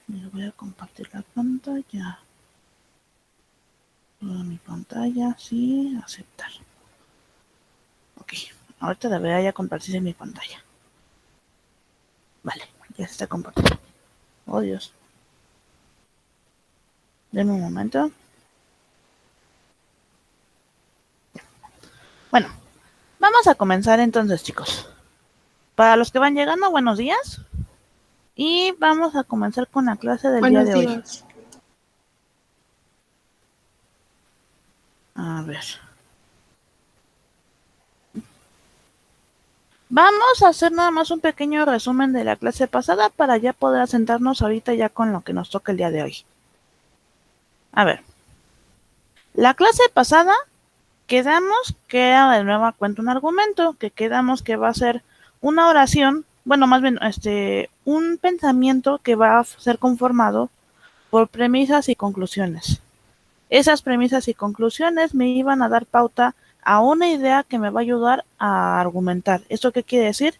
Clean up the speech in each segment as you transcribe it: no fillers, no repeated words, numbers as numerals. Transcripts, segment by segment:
Les voy a compartir la pantalla. Toda mi pantalla, sí, aceptar. Ok, ahorita debería ya compartirse mi pantalla. Vale, ya se está compartiendo. Oh, Dios. Denme un momento. Bueno, vamos a comenzar entonces, chicos. Para los que van llegando, buenos días. Y vamos a comenzar con la clase del día de hoy. Buenos días. A ver. Vamos a hacer nada más un pequeño resumen de la clase pasada para ya poder asentarnos ahorita ya con lo que nos toca el día de hoy. A ver. La clase pasada quedamos que era de nueva cuenta un argumento, que quedamos que va a ser una oración, bueno, más bien un pensamiento que va a ser conformado por premisas y conclusiones. Esas premisas y conclusiones me iban a dar pauta a una idea que me va a ayudar a argumentar. ¿Esto qué quiere decir?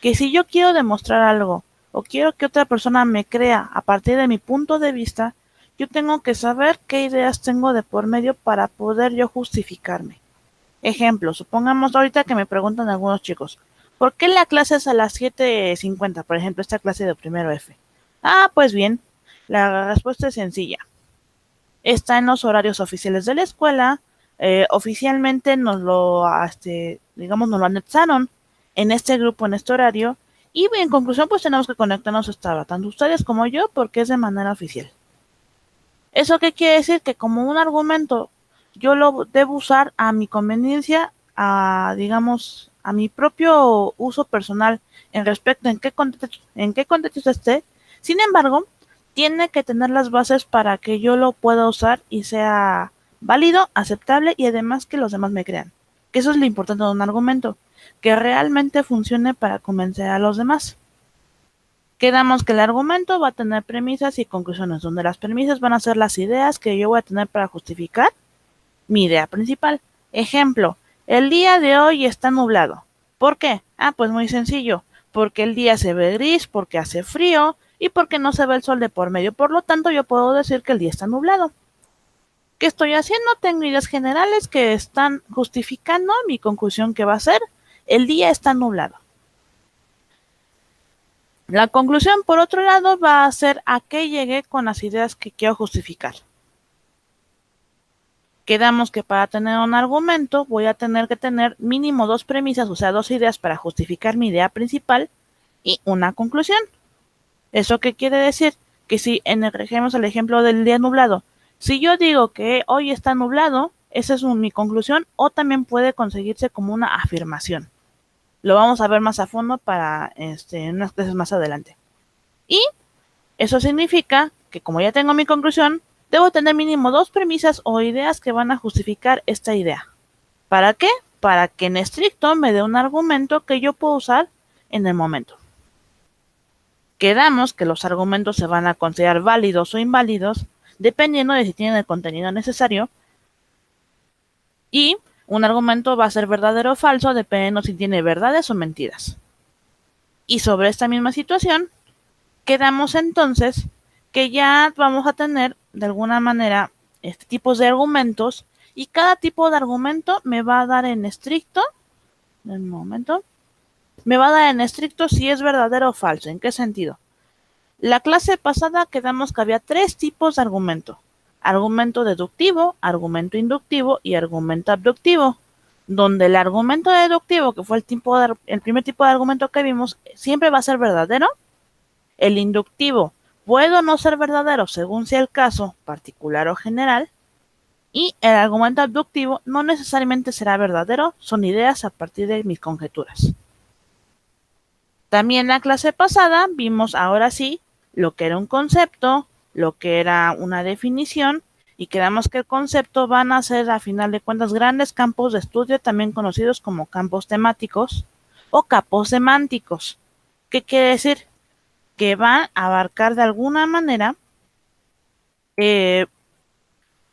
Que si yo quiero demostrar algo o quiero que otra persona me crea a partir de mi punto de vista, yo tengo que saber qué ideas tengo de por medio para poder yo justificarme. Ejemplo, supongamos ahorita que me preguntan algunos chicos, ¿por qué la clase es a las 7:50? Por ejemplo, esta clase de primero F. Ah, pues bien, la respuesta es sencilla. Está en los horarios oficiales de la escuela. Oficialmente digamos, nos lo anexaron en este grupo, en este horario. Y en conclusión, pues tenemos que conectarnos esta hora, tanto ustedes como yo, porque es de manera oficial. ¿Eso qué quiere decir? Que como un argumento yo lo debo usar a mi conveniencia, digamos, a mi propio uso personal en respecto en qué contexto esté. Sin embargo, tiene que tener las bases para que yo lo pueda usar y sea válido, aceptable y además que los demás me crean. Que eso es lo importante de un argumento, que realmente funcione para convencer a los demás. Quedamos que el argumento va a tener premisas y conclusiones, donde las premisas van a ser las ideas que yo voy a tener para justificar mi idea principal. Ejemplo, el día de hoy está nublado. ¿Por qué? Ah, pues muy sencillo, porque el día se ve gris, porque hace frío y porque no se ve el sol de por medio. Por lo tanto, yo puedo decir que el día está nublado. ¿Qué estoy haciendo? Tengo ideas generales que están justificando mi conclusión que va a ser el día está nublado. La conclusión, por otro lado, va a ser a qué llegué con las ideas que quiero justificar. Quedamos que para tener un argumento voy a tener que tener mínimo dos premisas, o sea, dos ideas para justificar mi idea principal y una conclusión. ¿Eso qué quiere decir? Que si regemos el ejemplo del día nublado, si yo digo que hoy está nublado, esa es mi conclusión, o también puede conseguirse como una afirmación. Lo vamos a ver más a fondo en unas clases más adelante. Y eso significa que como ya tengo mi conclusión, debo tener mínimo dos premisas o ideas que van a justificar esta idea. ¿Para qué? Para que en estricto me dé un argumento que yo puedo usar en el momento. Quedamos que los argumentos se van a considerar válidos o inválidos dependiendo de si tienen el contenido necesario, y un argumento va a ser verdadero o falso dependiendo si tiene verdades o mentiras. Y sobre esta misma situación, quedamos entonces que ya vamos a tener de alguna manera tipos de argumentos, y cada tipo de argumento me va a dar en estricto, un momento, me va a dar en estricto si es verdadero o falso. ¿En qué sentido? La clase pasada quedamos que había tres tipos de argumento: argumento deductivo, argumento inductivo y argumento abductivo, donde el argumento deductivo, que fue el primer tipo de argumento que vimos, siempre va a ser verdadero. El inductivo puede o no ser verdadero según sea el caso particular o general, y el argumento abductivo no necesariamente será verdadero, son ideas a partir de mis conjeturas. También en la clase pasada vimos ahora sí lo que era un concepto, lo que era una definición, y quedamos que el concepto van a ser a final de cuentas grandes campos de estudio, también conocidos como campos temáticos o campos semánticos. ¿Qué quiere decir? Que van a abarcar de alguna manera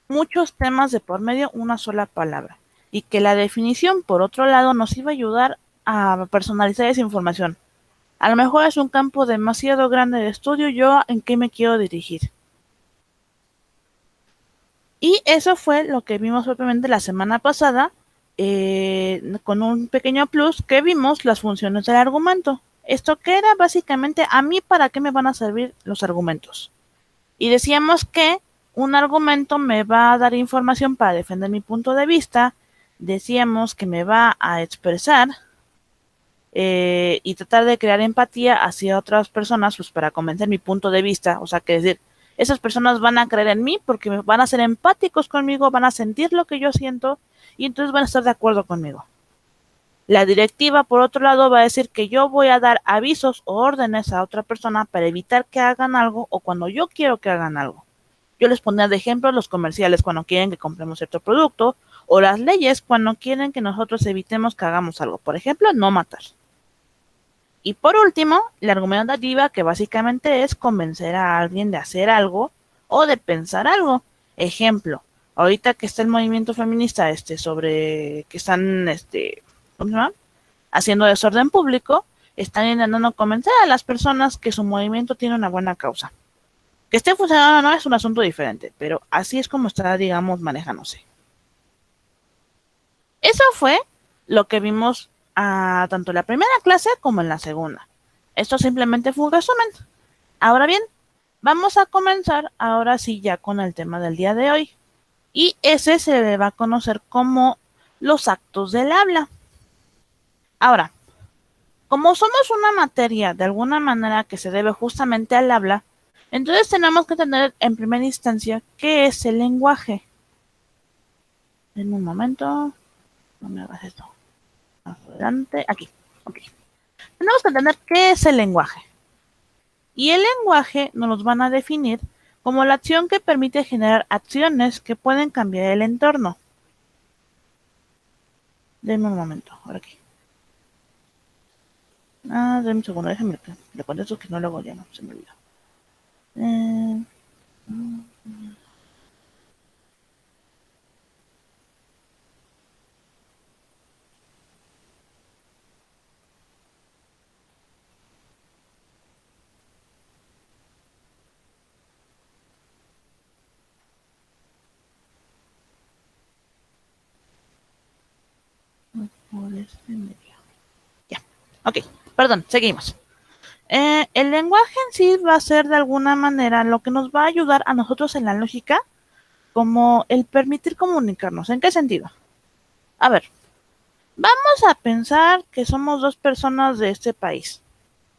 muchos temas de por medio una sola palabra, y que la definición por otro lado nos iba a ayudar a personalizar esa información. A lo mejor es un campo demasiado grande de estudio, yo en qué me quiero dirigir. Y eso fue lo que vimos propiamente la semana pasada, con un pequeño plus que vimos las funciones del argumento. Esto que era básicamente a mí para qué me van a servir los argumentos. Y decíamos que un argumento me va a dar información para defender mi punto de vista, decíamos que me va a expresar y tratar de crear empatía hacia otras personas pues, para convencer mi punto de vista. O sea, que decir, esas personas van a creer en mí porque van a ser empáticos conmigo, van a sentir lo que yo siento y entonces van a estar de acuerdo conmigo. La directiva, por otro lado, va a decir que yo voy a dar avisos o órdenes a otra persona para evitar que hagan algo o cuando yo quiero que hagan algo. Yo les ponía de ejemplo los comerciales cuando quieren que compremos cierto producto o las leyes cuando quieren que nosotros evitemos que hagamos algo. Por ejemplo, no matar. Y por último, la argumentativa, que básicamente es convencer a alguien de hacer algo o de pensar algo. Ejemplo, ahorita que está el movimiento feminista sobre que están ¿cómo se llama? Haciendo desorden público, están intentando convencer a las personas que su movimiento tiene una buena causa. Que esté funcionando o no es un asunto diferente, pero así es como está, digamos, manejándose. Eso fue lo que vimos tanto en la primera clase como en la segunda. Esto simplemente fue un resumen. Ahora bien, vamos a comenzar ahora sí ya con el tema del día de hoy. Y ese se le va a conocer como los actos del habla. Ahora, como somos una materia de alguna manera que se debe justamente al habla, entonces tenemos que tener en primera instancia qué es el lenguaje. En un momento, no me hagas esto. Adelante, aquí. Ok. Tenemos que entender qué es el lenguaje. Y el lenguaje nos los van a definir como la acción que permite generar acciones que pueden cambiar el entorno. Denme un momento, ahora aquí. Denme un segundo, déjenme le contesto que no lo hago ya, no, se me olvidó. Por este medio. Ya, ok, perdón, seguimos. El lenguaje en sí va a ser de alguna manera lo que nos va a ayudar a nosotros en la lógica como el permitir comunicarnos. ¿En qué sentido? A ver, vamos a pensar que somos dos personas de este país.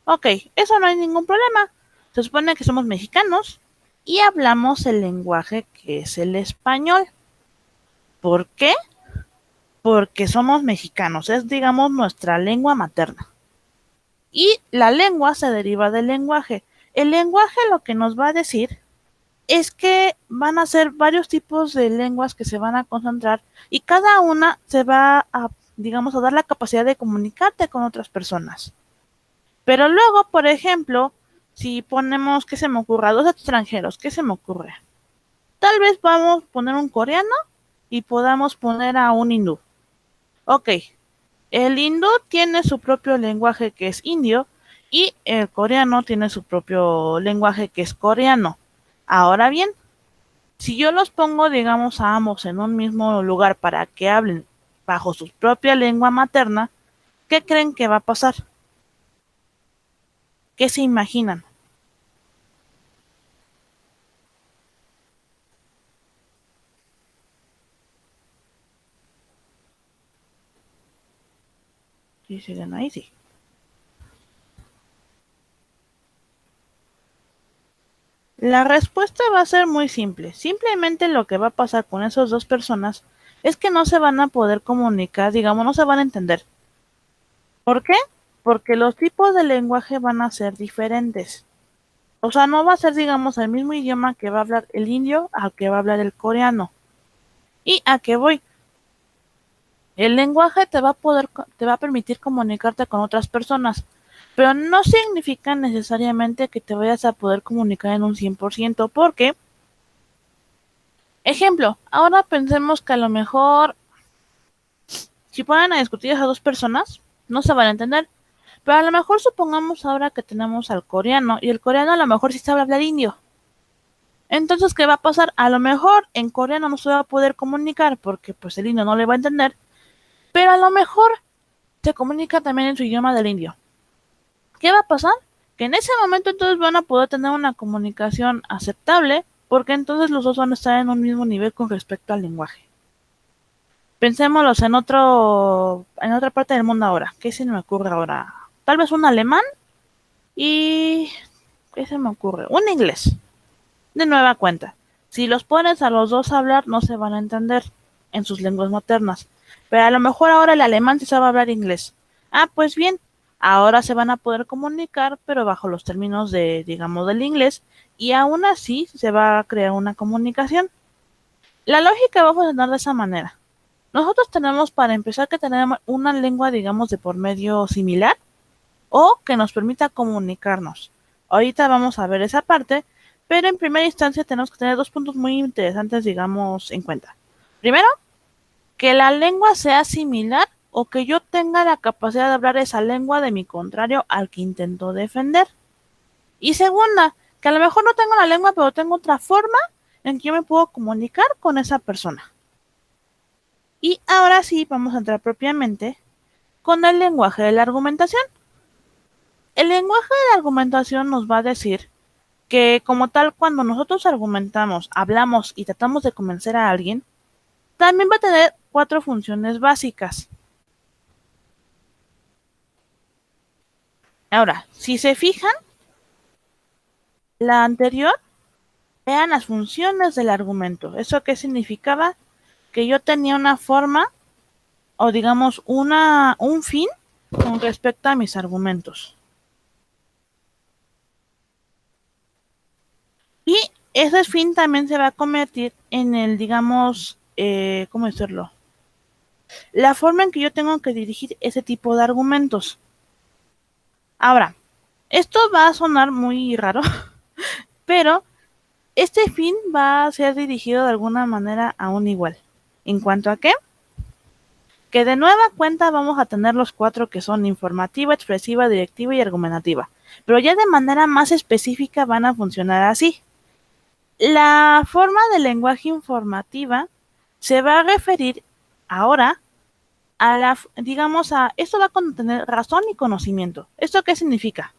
Ok, eso no hay ningún problema. Se supone que somos mexicanos y hablamos el lenguaje que es el español. ¿Por qué? Porque somos mexicanos, es digamos nuestra lengua materna. Y la lengua se deriva del lenguaje. El lenguaje lo que nos va a decir es que van a ser varios tipos de lenguas que se van a concentrar y cada una se va a, digamos, a dar la capacidad de comunicarte con otras personas. Pero luego, por ejemplo, si ponemos, ¿qué se me ocurre? A dos extranjeros, ¿qué se me ocurre? Tal vez vamos a poner un coreano y podamos poner a un hindú. Ok, el hindú tiene su propio lenguaje que es indio y el coreano tiene su propio lenguaje que es coreano. Ahora bien, si yo los pongo, digamos, a ambos en un mismo lugar para que hablen bajo su propia lengua materna, ¿qué creen que va a pasar? ¿Qué se imaginan? ¿Sí siguen ahí? Sí. La respuesta va a ser muy simple. Simplemente lo que va a pasar con esas dos personas es que no se van a poder comunicar, digamos, no se van a entender. ¿Por qué? Porque los tipos de lenguaje van a ser diferentes. O sea, no va a ser, digamos, el mismo idioma que va a hablar el indio al que va a hablar el coreano. ¿Y a qué voy? El lenguaje te va a permitir comunicarte con otras personas, pero no significa necesariamente que te vayas a poder comunicar en un 100%, porque, ejemplo, ahora pensemos que a lo mejor, si ponen a discutir a dos personas, no se van a entender, Pero a lo mejor supongamos ahora que tenemos al coreano y el coreano a lo mejor sí sabe hablar indio. Entonces, ¿qué va a pasar? A lo mejor en coreano no se va a poder comunicar porque pues el indio no le va a entender, pero a lo mejor se comunica también en su idioma del indio. ¿Qué va a pasar? Que en ese momento entonces van a poder tener una comunicación aceptable porque entonces los dos van a estar en un mismo nivel con respecto al lenguaje. Pensémoslos en otra parte del mundo ahora. ¿Qué se me ocurre ahora? Tal vez un alemán y ¿qué se me ocurre? Un inglés. De nueva cuenta. Si los pones a los dos a hablar, no se van a entender en sus lenguas maternas. Pero a lo mejor ahora el alemán sí sabe hablar inglés. Ah, pues bien, ahora se van a poder comunicar, pero bajo los términos de, digamos, del inglés, y aún así se va a crear una comunicación. La lógica va a funcionar de esa manera. Nosotros tenemos para empezar que tener una lengua, digamos, de por medio similar o que nos permita comunicarnos. Ahorita vamos a ver esa parte, pero en primera instancia tenemos que tener dos puntos muy interesantes, digamos, en cuenta. Primero, que la lengua sea similar o que yo tenga la capacidad de hablar esa lengua de mi contrario al que intento defender. Y segunda, que a lo mejor no tengo la lengua, pero tengo otra forma en que yo me puedo comunicar con esa persona. Y ahora sí, vamos a entrar propiamente con el lenguaje de la argumentación. El lenguaje de la argumentación nos va a decir que como tal, cuando nosotros argumentamos, hablamos y tratamos de convencer a alguien, también va a tener cuatro funciones básicas. Ahora, si se fijan, la anterior eran las funciones del argumento. ¿Eso qué significaba? Que yo tenía una forma o digamos un fin con respecto a mis argumentos. Y ese fin también se va a convertir en el, digamos, ¿cómo decirlo? La forma en que yo tengo que dirigir ese tipo de argumentos. Ahora, esto va a sonar muy raro, pero este fin va a ser dirigido de alguna manera aún igual. ¿En cuanto a qué? Que de nueva cuenta vamos a tener los cuatro que son informativa, expresiva, directiva y argumentativa. Pero ya de manera más específica van a funcionar así. La forma de lenguaje informativa se va a referir ahora a la, digamos, esto va a contener razón y conocimiento. ¿Esto qué significa?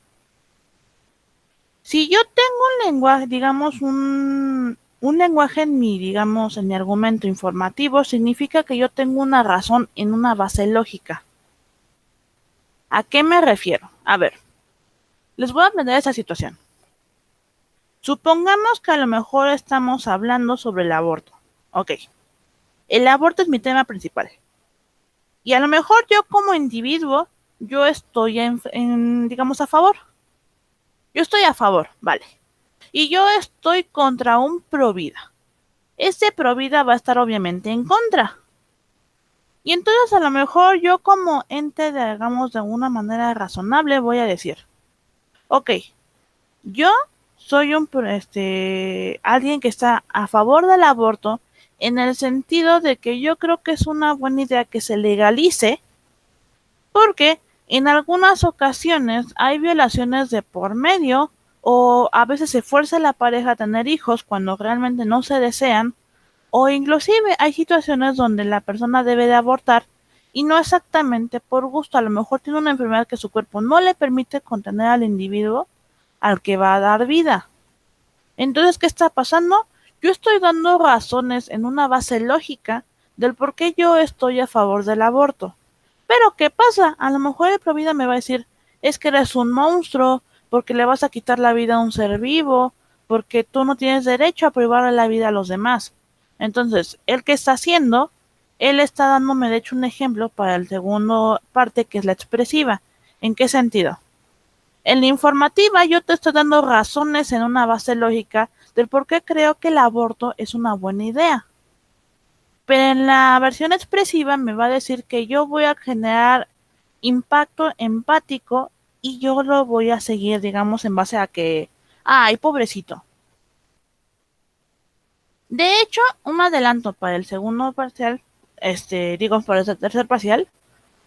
Si yo tengo un lenguaje, digamos, un lenguaje en mi, digamos, en mi argumento informativo, significa que yo tengo una razón en una base lógica. ¿A qué me refiero? A ver, les voy a plantear esa situación. Supongamos que a lo mejor estamos hablando sobre el aborto. Ok, el aborto es mi tema principal. Y a lo mejor yo como individuo, yo estoy digamos, a favor. Yo estoy a favor, vale. Y yo estoy contra un provida. Ese provida va a estar obviamente en contra. Y entonces a lo mejor yo como ente, digamos, de una manera razonable, voy a decir, ok, yo soy alguien que está a favor del aborto en el sentido de que yo creo que es una buena idea que se legalice porque en algunas ocasiones hay violaciones de por medio o a veces se fuerza a la pareja a tener hijos cuando realmente no se desean o inclusive hay situaciones donde la persona debe de abortar y no exactamente por gusto, a lo mejor tiene una enfermedad que su cuerpo no le permite contener al individuo al que va a dar vida. Entonces, ¿qué está pasando? Yo estoy dando razones en una base lógica del por qué yo estoy a favor del aborto. Pero, ¿qué pasa? A lo mejor el provida me va a decir, es que eres un monstruo, porque le vas a quitar la vida a un ser vivo, porque tú no tienes derecho a privarle la vida a los demás. Entonces, ¿él qué está haciendo? Él está dándome, de hecho, un ejemplo para el segundo parte, que es la expresiva. ¿En qué sentido? En la informativa yo te estoy dando razones en una base lógica del por qué creo que el aborto es una buena idea. Pero en la versión expresiva me va a decir que yo voy a generar impacto empático y yo lo voy a seguir, digamos, en base a que, ay, pobrecito. De hecho, un adelanto para el segundo parcial, digo, para el tercer parcial,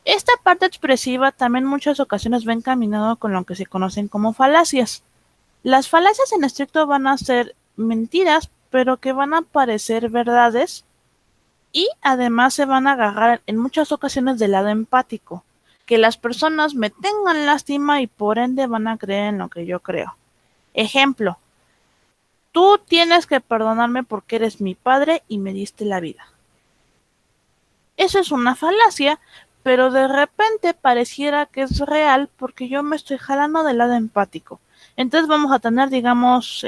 Esta parte expresiva también en muchas ocasiones va encaminado con lo que se conocen como falacias. Las falacias en estricto van a ser mentiras, pero que van a parecer verdades y además se van a agarrar en muchas ocasiones del lado empático, que las personas me tengan lástima y por ende van a creer en lo que yo creo. Ejemplo, tú tienes que perdonarme porque eres mi padre y me diste la vida. Eso es una falacia, pero de repente pareciera que es real porque yo me estoy jalando del lado empático. Entonces vamos a tener, digamos,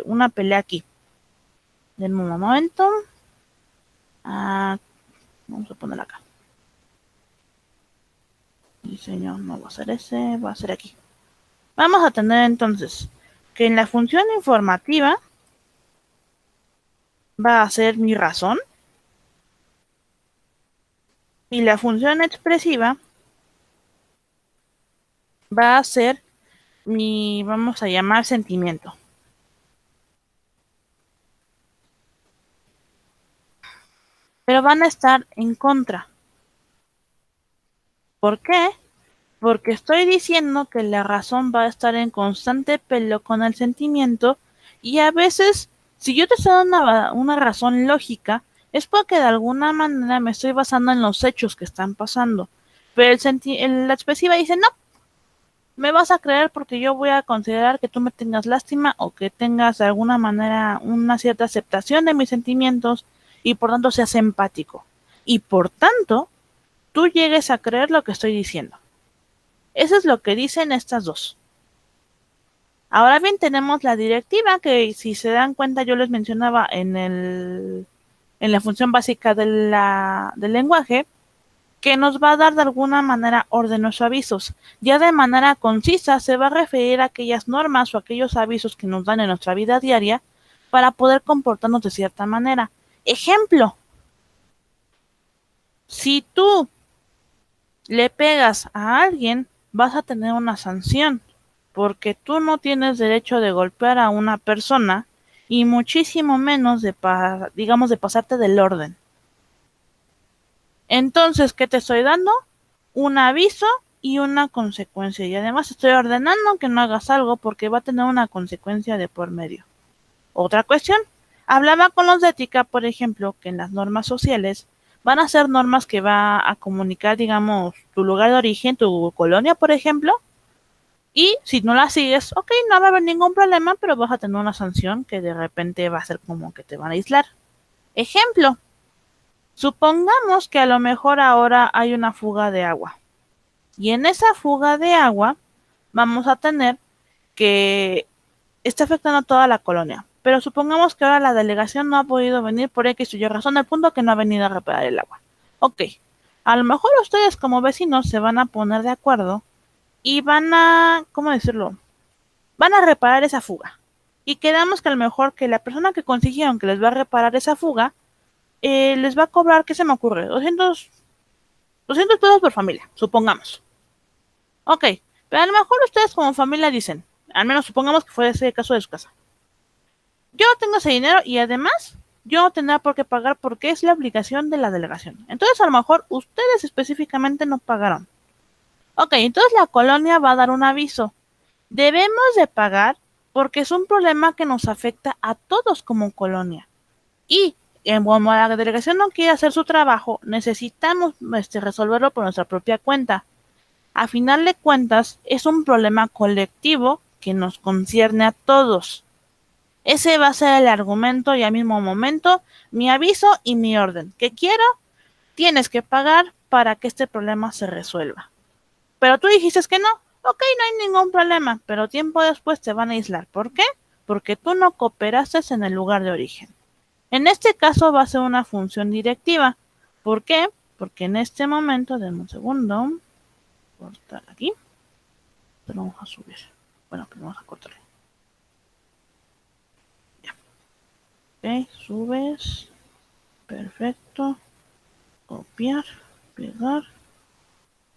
una pelea aquí. Denme un momento. Ah, vamos a poner acá. Diseño no va a ser ese, va a ser aquí. Vamos a tener entonces que en la función informativa va a ser mi razón y la función expresiva va a ser mi, vamos a llamar sentimiento. Pero van a estar en contra. ¿Por qué? Porque estoy diciendo que la razón va a estar en constante peleo con el sentimiento y a veces, si yo te estoy dando una razón lógica, es porque de alguna manera me estoy basando en los hechos que están pasando. Pero la expresiva dice, no, me vas a creer porque yo voy a considerar que tú me tengas lástima o que tengas de alguna manera una cierta aceptación de mis sentimientos y por tanto seas empático. Y por tanto, tú llegues a creer lo que estoy diciendo. Eso es lo que dicen estas dos. Ahora bien, tenemos la directiva que si se dan cuenta yo les mencionaba en la función básica del lenguaje, que nos va a dar de alguna manera órdenes o avisos. Ya de manera concisa se va a referir a aquellas normas o aquellos avisos que nos dan en nuestra vida diaria para poder comportarnos de cierta manera. Ejemplo, si tú le pegas a alguien, vas a tener una sanción, porque tú no tienes derecho de golpear a una persona y muchísimo menos digamos, de pasarte del orden. Entonces, ¿qué te estoy dando? Un aviso y una consecuencia. Y además estoy ordenando que no hagas algo porque va a tener una consecuencia de por medio. Otra cuestión. Hablaba con los de ética, por ejemplo, que en las normas sociales van a ser normas que va a comunicar, digamos, tu lugar de origen, tu colonia, por ejemplo, y si no la sigues, ok, no va a haber ningún problema, pero vas a tener una sanción que de repente va a ser como que te van a aislar. Ejemplo, supongamos que a lo mejor ahora hay una fuga de agua. Y en esa fuga de agua vamos a tener que está afectando a toda la colonia. Pero supongamos que ahora la delegación no ha podido venir por X o Y razón, al punto que no ha venido a reparar el agua. Ok, a lo mejor ustedes como vecinos se van a poner de acuerdo y van a, ¿cómo decirlo? Van a reparar esa fuga. Y quedamos que a lo mejor que la persona que consiguieron que les va a reparar esa fuga, les va a cobrar, ¿qué se me ocurre? 200 pesos por familia, supongamos. Ok, pero a lo mejor ustedes como familia dicen, al menos supongamos que fue ese caso de su casa. Yo no tengo ese dinero y además yo no tendré por qué pagar porque es la obligación de la delegación. Entonces a lo mejor ustedes específicamente no pagaron. Ok, entonces la colonia va a dar un aviso. Debemos de pagar porque es un problema que nos afecta a todos como colonia. Y como la delegación no quiere hacer su trabajo, necesitamos resolverlo por nuestra propia cuenta. A final de cuentas, es un problema colectivo que nos concierne a todos. Ese va a ser el argumento y al mismo momento mi aviso y mi orden. ¿Qué quiero? Tienes que pagar para que este problema se resuelva. Pero tú dijiste que no. Ok, no hay ningún problema, pero tiempo después te van a aislar. ¿Por qué? Porque tú no cooperaste en el lugar de origen. En este caso va a ser una función directiva. ¿Por qué? Porque en este momento, denme un segundo, cortar aquí, pero vamos a subir. Bueno, pero vamos a cortar. Ya. Ok, subes. Perfecto. Copiar, pegar.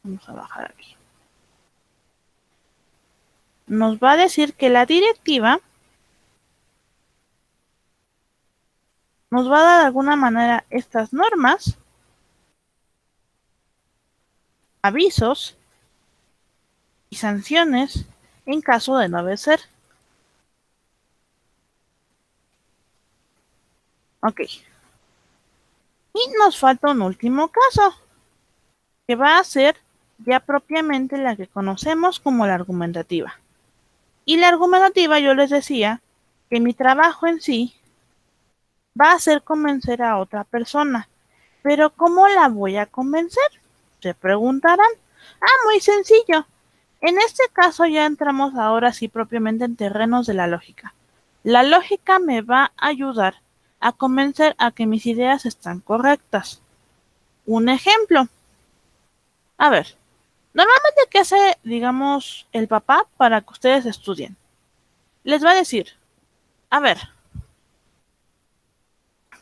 Vamos a bajar aquí. Nos va a decir que la directiva nos va a dar de alguna manera estas normas avisos y sanciones en caso de no obedecer. Ok. Y nos falta un último caso, que va a ser ya propiamente la que conocemos como la argumentativa. Y la argumentativa, yo les decía que mi trabajo en sí va a ser convencer a otra persona. Pero ¿cómo la voy a convencer? Se preguntarán. Muy sencillo. En este caso ya entramos ahora sí propiamente en terrenos de la lógica. La lógica me va a ayudar a convencer a que mis ideas están correctas. Un ejemplo. A ver, normalmente, ¿qué hace, digamos, el papá para que ustedes estudien? Les va a decir, a ver,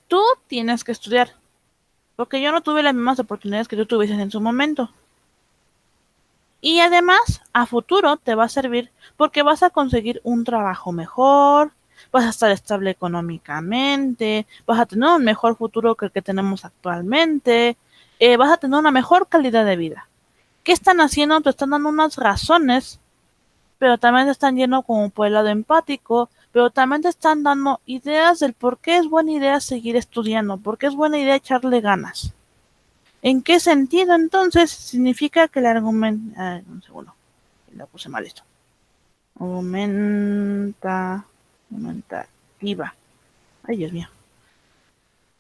tú tienes que estudiar, porque yo no tuve las mismas oportunidades que tú tuviste en su momento. Y además, a futuro te va a servir porque vas a conseguir un trabajo mejor, vas a estar estable económicamente, vas a tener un mejor futuro que el que tenemos actualmente, vas a tener una mejor calidad de vida. ¿Qué están haciendo? Te están dando unas razones, pero también te están yendo como por el lado empático, pero también te están dando ideas del por qué es buena idea seguir estudiando, por qué es buena idea echarle ganas. ¿En qué sentido entonces significa que el argumento... un segundo, lo puse mal esto. Aumentativa. Ay, Dios mío.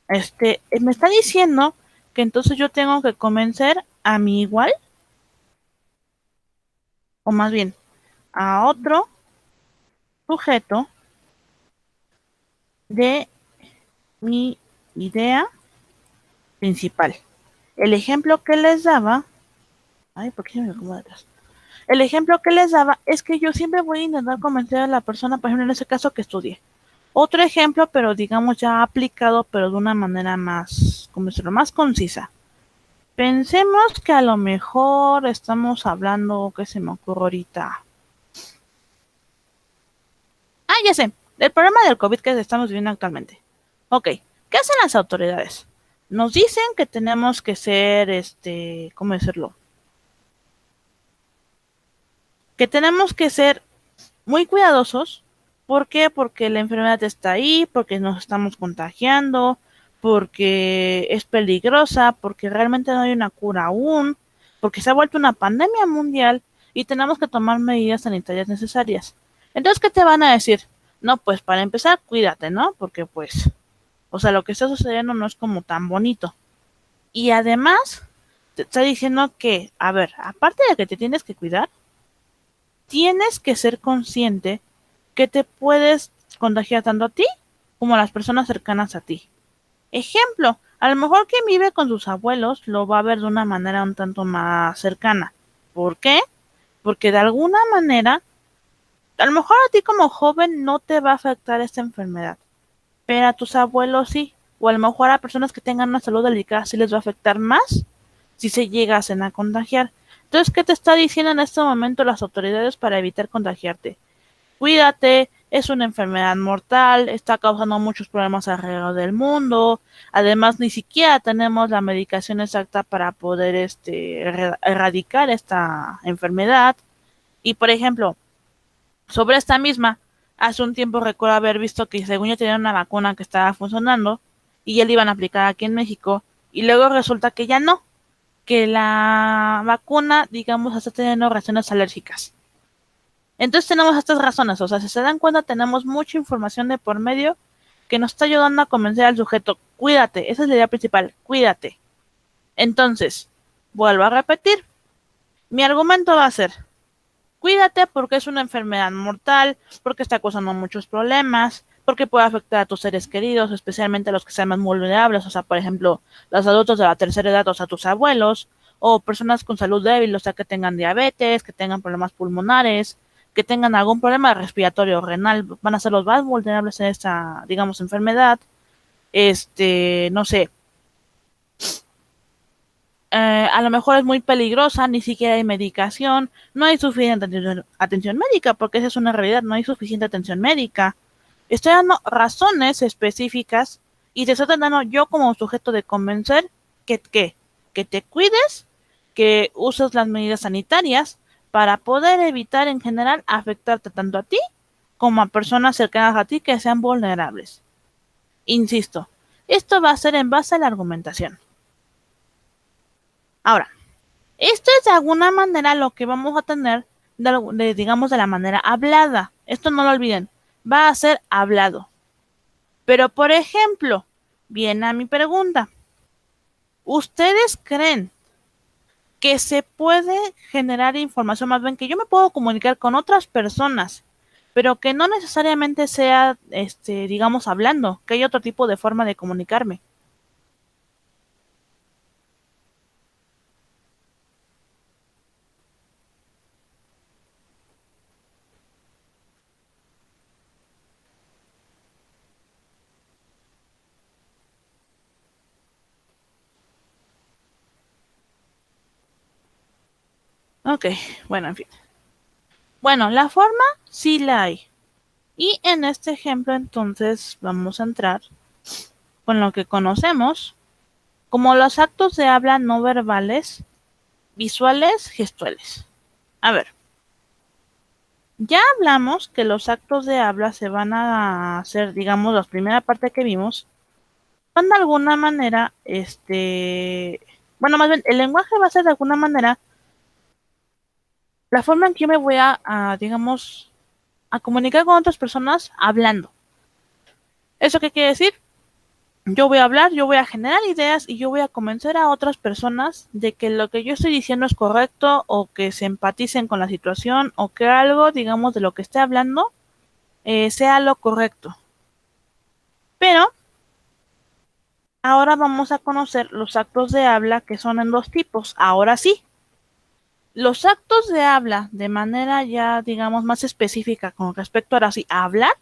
Me está diciendo que entonces yo tengo que convencer a mi igual, o más bien, a otro sujeto de mi idea principal. El ejemplo que les daba... Ay, ¿por qué se me acomoda atrás? El ejemplo que les daba es que yo siempre voy a intentar convencer a la persona, por ejemplo, en ese caso que estudie. Otro ejemplo, pero digamos ya aplicado, pero de una manera más, como decirlo, más concisa. Pensemos que a lo mejor estamos hablando, ¿qué se me ocurre ahorita? Ya sé, el problema del COVID que estamos viviendo actualmente. Ok, ¿qué hacen las autoridades? Nos dicen que tenemos que ser, ¿cómo decirlo? Que tenemos que ser muy cuidadosos. ¿Por qué? Porque la enfermedad está ahí, porque nos estamos contagiando, porque es peligrosa, porque realmente no hay una cura aún, porque se ha vuelto una pandemia mundial y tenemos que tomar medidas sanitarias necesarias. Entonces, ¿qué te van a decir? No, pues para empezar, cuídate, ¿no? Porque pues, o sea, lo que está sucediendo no es como tan bonito. Y además, te está diciendo que, a ver, aparte de que te tienes que cuidar, tienes que ser consciente que te puedes contagiar tanto a ti como a las personas cercanas a ti. Ejemplo, a lo mejor quien vive con sus abuelos lo va a ver de una manera un tanto más cercana. ¿Por qué? Porque de alguna manera, a lo mejor a ti como joven no te va a afectar esta enfermedad, pero a tus abuelos sí, o a lo mejor a personas que tengan una salud delicada sí les va a afectar más si se llegasen a contagiar. Entonces, ¿qué te está diciendo en este momento las autoridades para evitar contagiarte? Cuídate, es una enfermedad mortal, está causando muchos problemas alrededor del mundo, además ni siquiera tenemos la medicación exacta para poder erradicar esta enfermedad. Y por ejemplo, sobre esta misma, hace un tiempo recuerdo haber visto que según yo tenía una vacuna que estaba funcionando y ya la iban a aplicar aquí en México y luego resulta que ya no, que la vacuna, digamos, está teniendo reacciones alérgicas. Entonces tenemos estas razones, o sea, si se dan cuenta, tenemos mucha información de por medio que nos está ayudando a convencer al sujeto, cuídate, esa es la idea principal, cuídate. Entonces, vuelvo a repetir, mi argumento va a ser, cuídate porque es una enfermedad mortal, porque está causando muchos problemas, porque puede afectar a tus seres queridos, especialmente a los que sean más vulnerables, o sea, por ejemplo, los adultos de la tercera edad, o sea, tus abuelos, o personas con salud débil, o sea, que tengan diabetes, que tengan problemas pulmonares, que tengan algún problema respiratorio o renal, van a ser los más vulnerables a esta, digamos, enfermedad. No sé, a lo mejor es muy peligrosa, ni siquiera hay medicación, no hay suficiente atención médica, porque esa es una realidad, no hay suficiente atención médica. Estoy dando razones específicas y te estoy dando yo como sujeto de convencer que te cuides que uses las medidas sanitarias para poder evitar en general afectarte tanto a ti como a personas cercanas a ti que sean vulnerables. Insisto, esto va a ser en base a la argumentación. Ahora, esto es de alguna manera lo que vamos a tener, digamos, de la manera hablada. Esto no lo olviden, va a ser hablado. Pero, por ejemplo, viene a mi pregunta. ¿Ustedes creen que se puede generar información, más bien que yo me puedo comunicar con otras personas, pero que no necesariamente sea, digamos, hablando, que hay otro tipo de forma de comunicarme? Ok, bueno, en fin. Bueno, la forma sí la hay. Y en este ejemplo, entonces, vamos a entrar con lo que conocemos como los actos de habla no verbales, visuales, gestuales. A ver, ya hablamos que los actos de habla se van a hacer, digamos, la primera parte que vimos, van de alguna manera, bueno, más bien, el lenguaje va a ser de alguna manera la forma en que yo me voy digamos, a comunicar con otras personas hablando. ¿Eso qué quiere decir? Yo voy a hablar, yo voy a generar ideas y yo voy a convencer a otras personas de que lo que yo estoy diciendo es correcto o que se empaticen con la situación o que algo, digamos, de lo que esté hablando sea lo correcto. Pero ahora vamos a conocer los actos de habla que son en dos tipos. Ahora sí, los actos de habla de manera ya, digamos, más específica con respecto ahora sí a hablar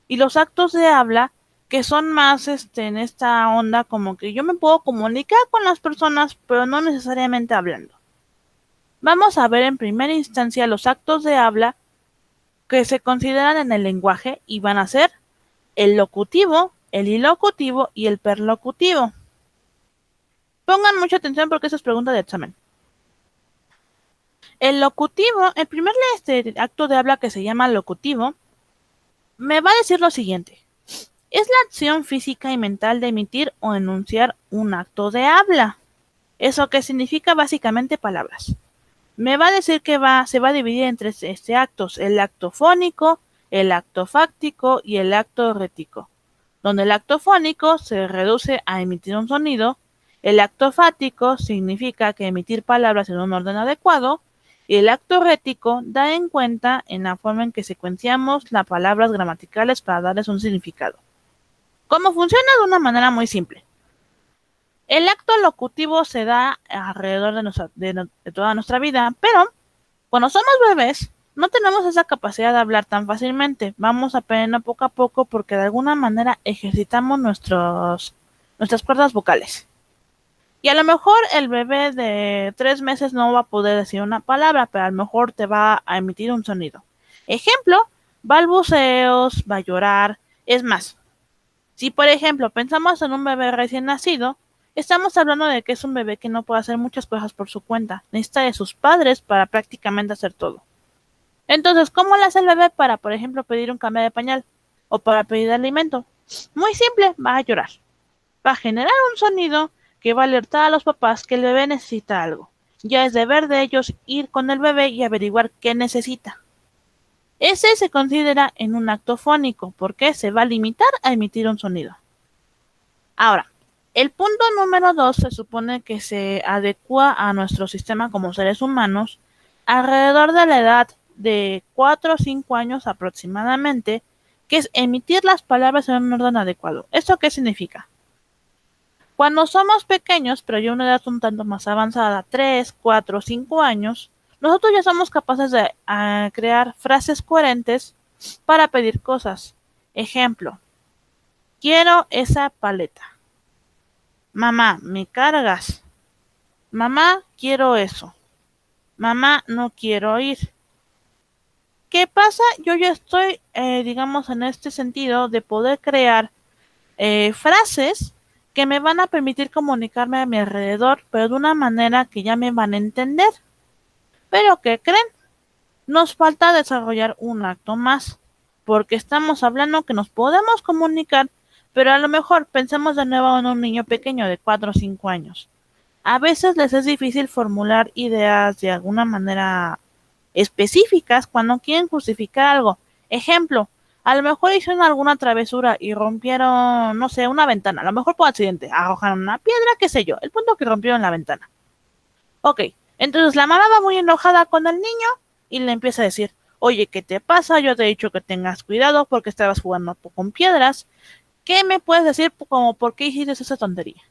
y los actos de habla que son más en esta onda como que yo me puedo comunicar con las personas, pero no necesariamente hablando. Vamos a ver en primera instancia los actos de habla que se consideran en el lenguaje y van a ser el locutivo, el ilocutivo y el perlocutivo. Pongan mucha atención porque eso es pregunta de examen. El locutivo, el primer acto de habla que se llama locutivo, me va a decir lo siguiente. Es la acción física y mental de emitir o enunciar un acto de habla. ¿Eso qué significa? Básicamente palabras. Me va a decir que se va a dividir en tres actos, el acto fónico, el acto fáctico y el acto rético. Donde el acto fónico se reduce a emitir un sonido, el acto fático significa que emitir palabras en un orden adecuado, y el acto rético da en cuenta en la forma en que secuenciamos las palabras gramaticales para darles un significado. ¿Cómo funciona? De una manera muy simple. El acto locutivo se da alrededor de toda nuestra vida, pero cuando somos bebés no tenemos esa capacidad de hablar tan fácilmente. Vamos aprendiendo poco a poco porque de alguna manera ejercitamos nuestras cuerdas vocales. Y a lo mejor el bebé de 3 meses no va a poder decir una palabra, pero a lo mejor te va a emitir un sonido. Ejemplo, balbuceos, va a llorar. Es más, si por ejemplo pensamos en un bebé recién nacido, estamos hablando de que es un bebé que no puede hacer muchas cosas por su cuenta. Necesita de sus padres para prácticamente hacer todo. Entonces, ¿cómo le hace el bebé para, por ejemplo, pedir un cambio de pañal o para pedir alimento? Muy simple, va a llorar. Va a generar un sonido que va a alertar a los papás que el bebé necesita algo. Ya es deber de ellos ir con el bebé y averiguar qué necesita. Ese se considera en un acto fónico porque se va a limitar a emitir un sonido. Ahora, el punto número 2 se supone que se adecua a nuestro sistema como seres humanos alrededor de la edad de 4 o 5 años aproximadamente, que es emitir las palabras en un orden adecuado. ¿Esto qué significa? Cuando somos pequeños, pero ya una edad un tanto más avanzada, 3, 4, 5 años, nosotros ya somos capaces de crear frases coherentes para pedir cosas. Ejemplo, quiero esa paleta. Mamá, ¿me cargas? Mamá, quiero eso. Mamá, no quiero ir. ¿Qué pasa? Yo ya estoy, digamos, en este sentido de poder crear frases que me van a permitir comunicarme a mi alrededor, pero de una manera que ya me van a entender. Pero ¿qué creen? Nos falta desarrollar un acto más, porque estamos hablando que nos podemos comunicar, pero a lo mejor pensemos de nuevo en un niño pequeño de 4 o 5 años. A veces les es difícil formular ideas de alguna manera específicas cuando quieren justificar algo. Ejemplo, a lo mejor hicieron alguna travesura y rompieron, no sé, una ventana, a lo mejor por accidente, arrojaron una piedra, qué sé yo, el punto es que rompieron la ventana. Ok, entonces la mamá va muy enojada con el niño y le empieza a decir, oye, ¿qué te pasa? Yo te he dicho que tengas cuidado porque estabas jugando con piedras. ¿Qué me puedes decir como por qué hiciste esa tontería?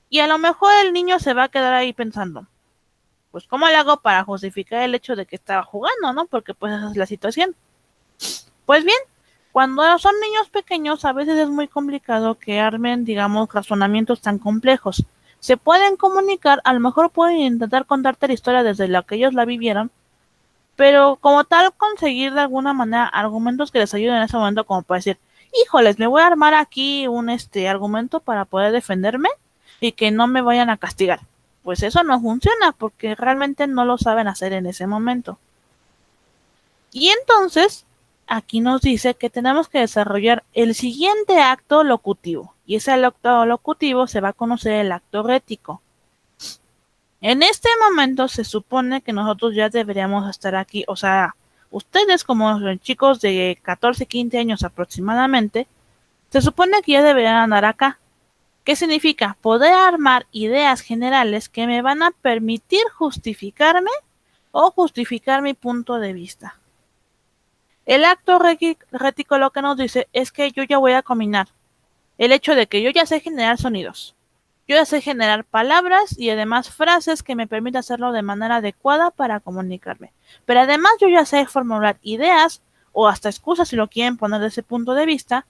Y a lo mejor el niño se va a quedar ahí pensando, pues ¿cómo le hago para justificar el hecho de que estaba jugando, no? Porque pues esa es la situación. Pues bien, cuando son niños pequeños a veces es muy complicado que armen, digamos, razonamientos tan complejos. Se pueden comunicar, a lo mejor pueden intentar contarte la historia desde la que ellos la vivieron, pero como tal conseguir de alguna manera argumentos que les ayuden en ese momento como para decir, híjoles, me voy a armar aquí un argumento para poder defenderme y que no me vayan a castigar. Pues eso no funciona porque realmente no lo saben hacer en ese momento. Y entonces, aquí nos dice que tenemos que desarrollar el siguiente acto locutivo. Y ese acto locutivo se va a conocer el acto rético. En este momento se supone que nosotros ya deberíamos estar aquí, o sea, ustedes como chicos de 14, 15 años aproximadamente, se supone que ya deberían andar acá. ¿Qué significa? Poder armar ideas generales que me van a permitir justificarme o justificar mi punto de vista. El acto rético lo que nos dice es que yo ya voy a combinar el hecho de que yo ya sé generar sonidos, yo ya sé generar palabras y además frases que me permitan hacerlo de manera adecuada para comunicarme. Pero además yo ya sé formular ideas o hasta excusas si lo quieren poner desde ese punto de vista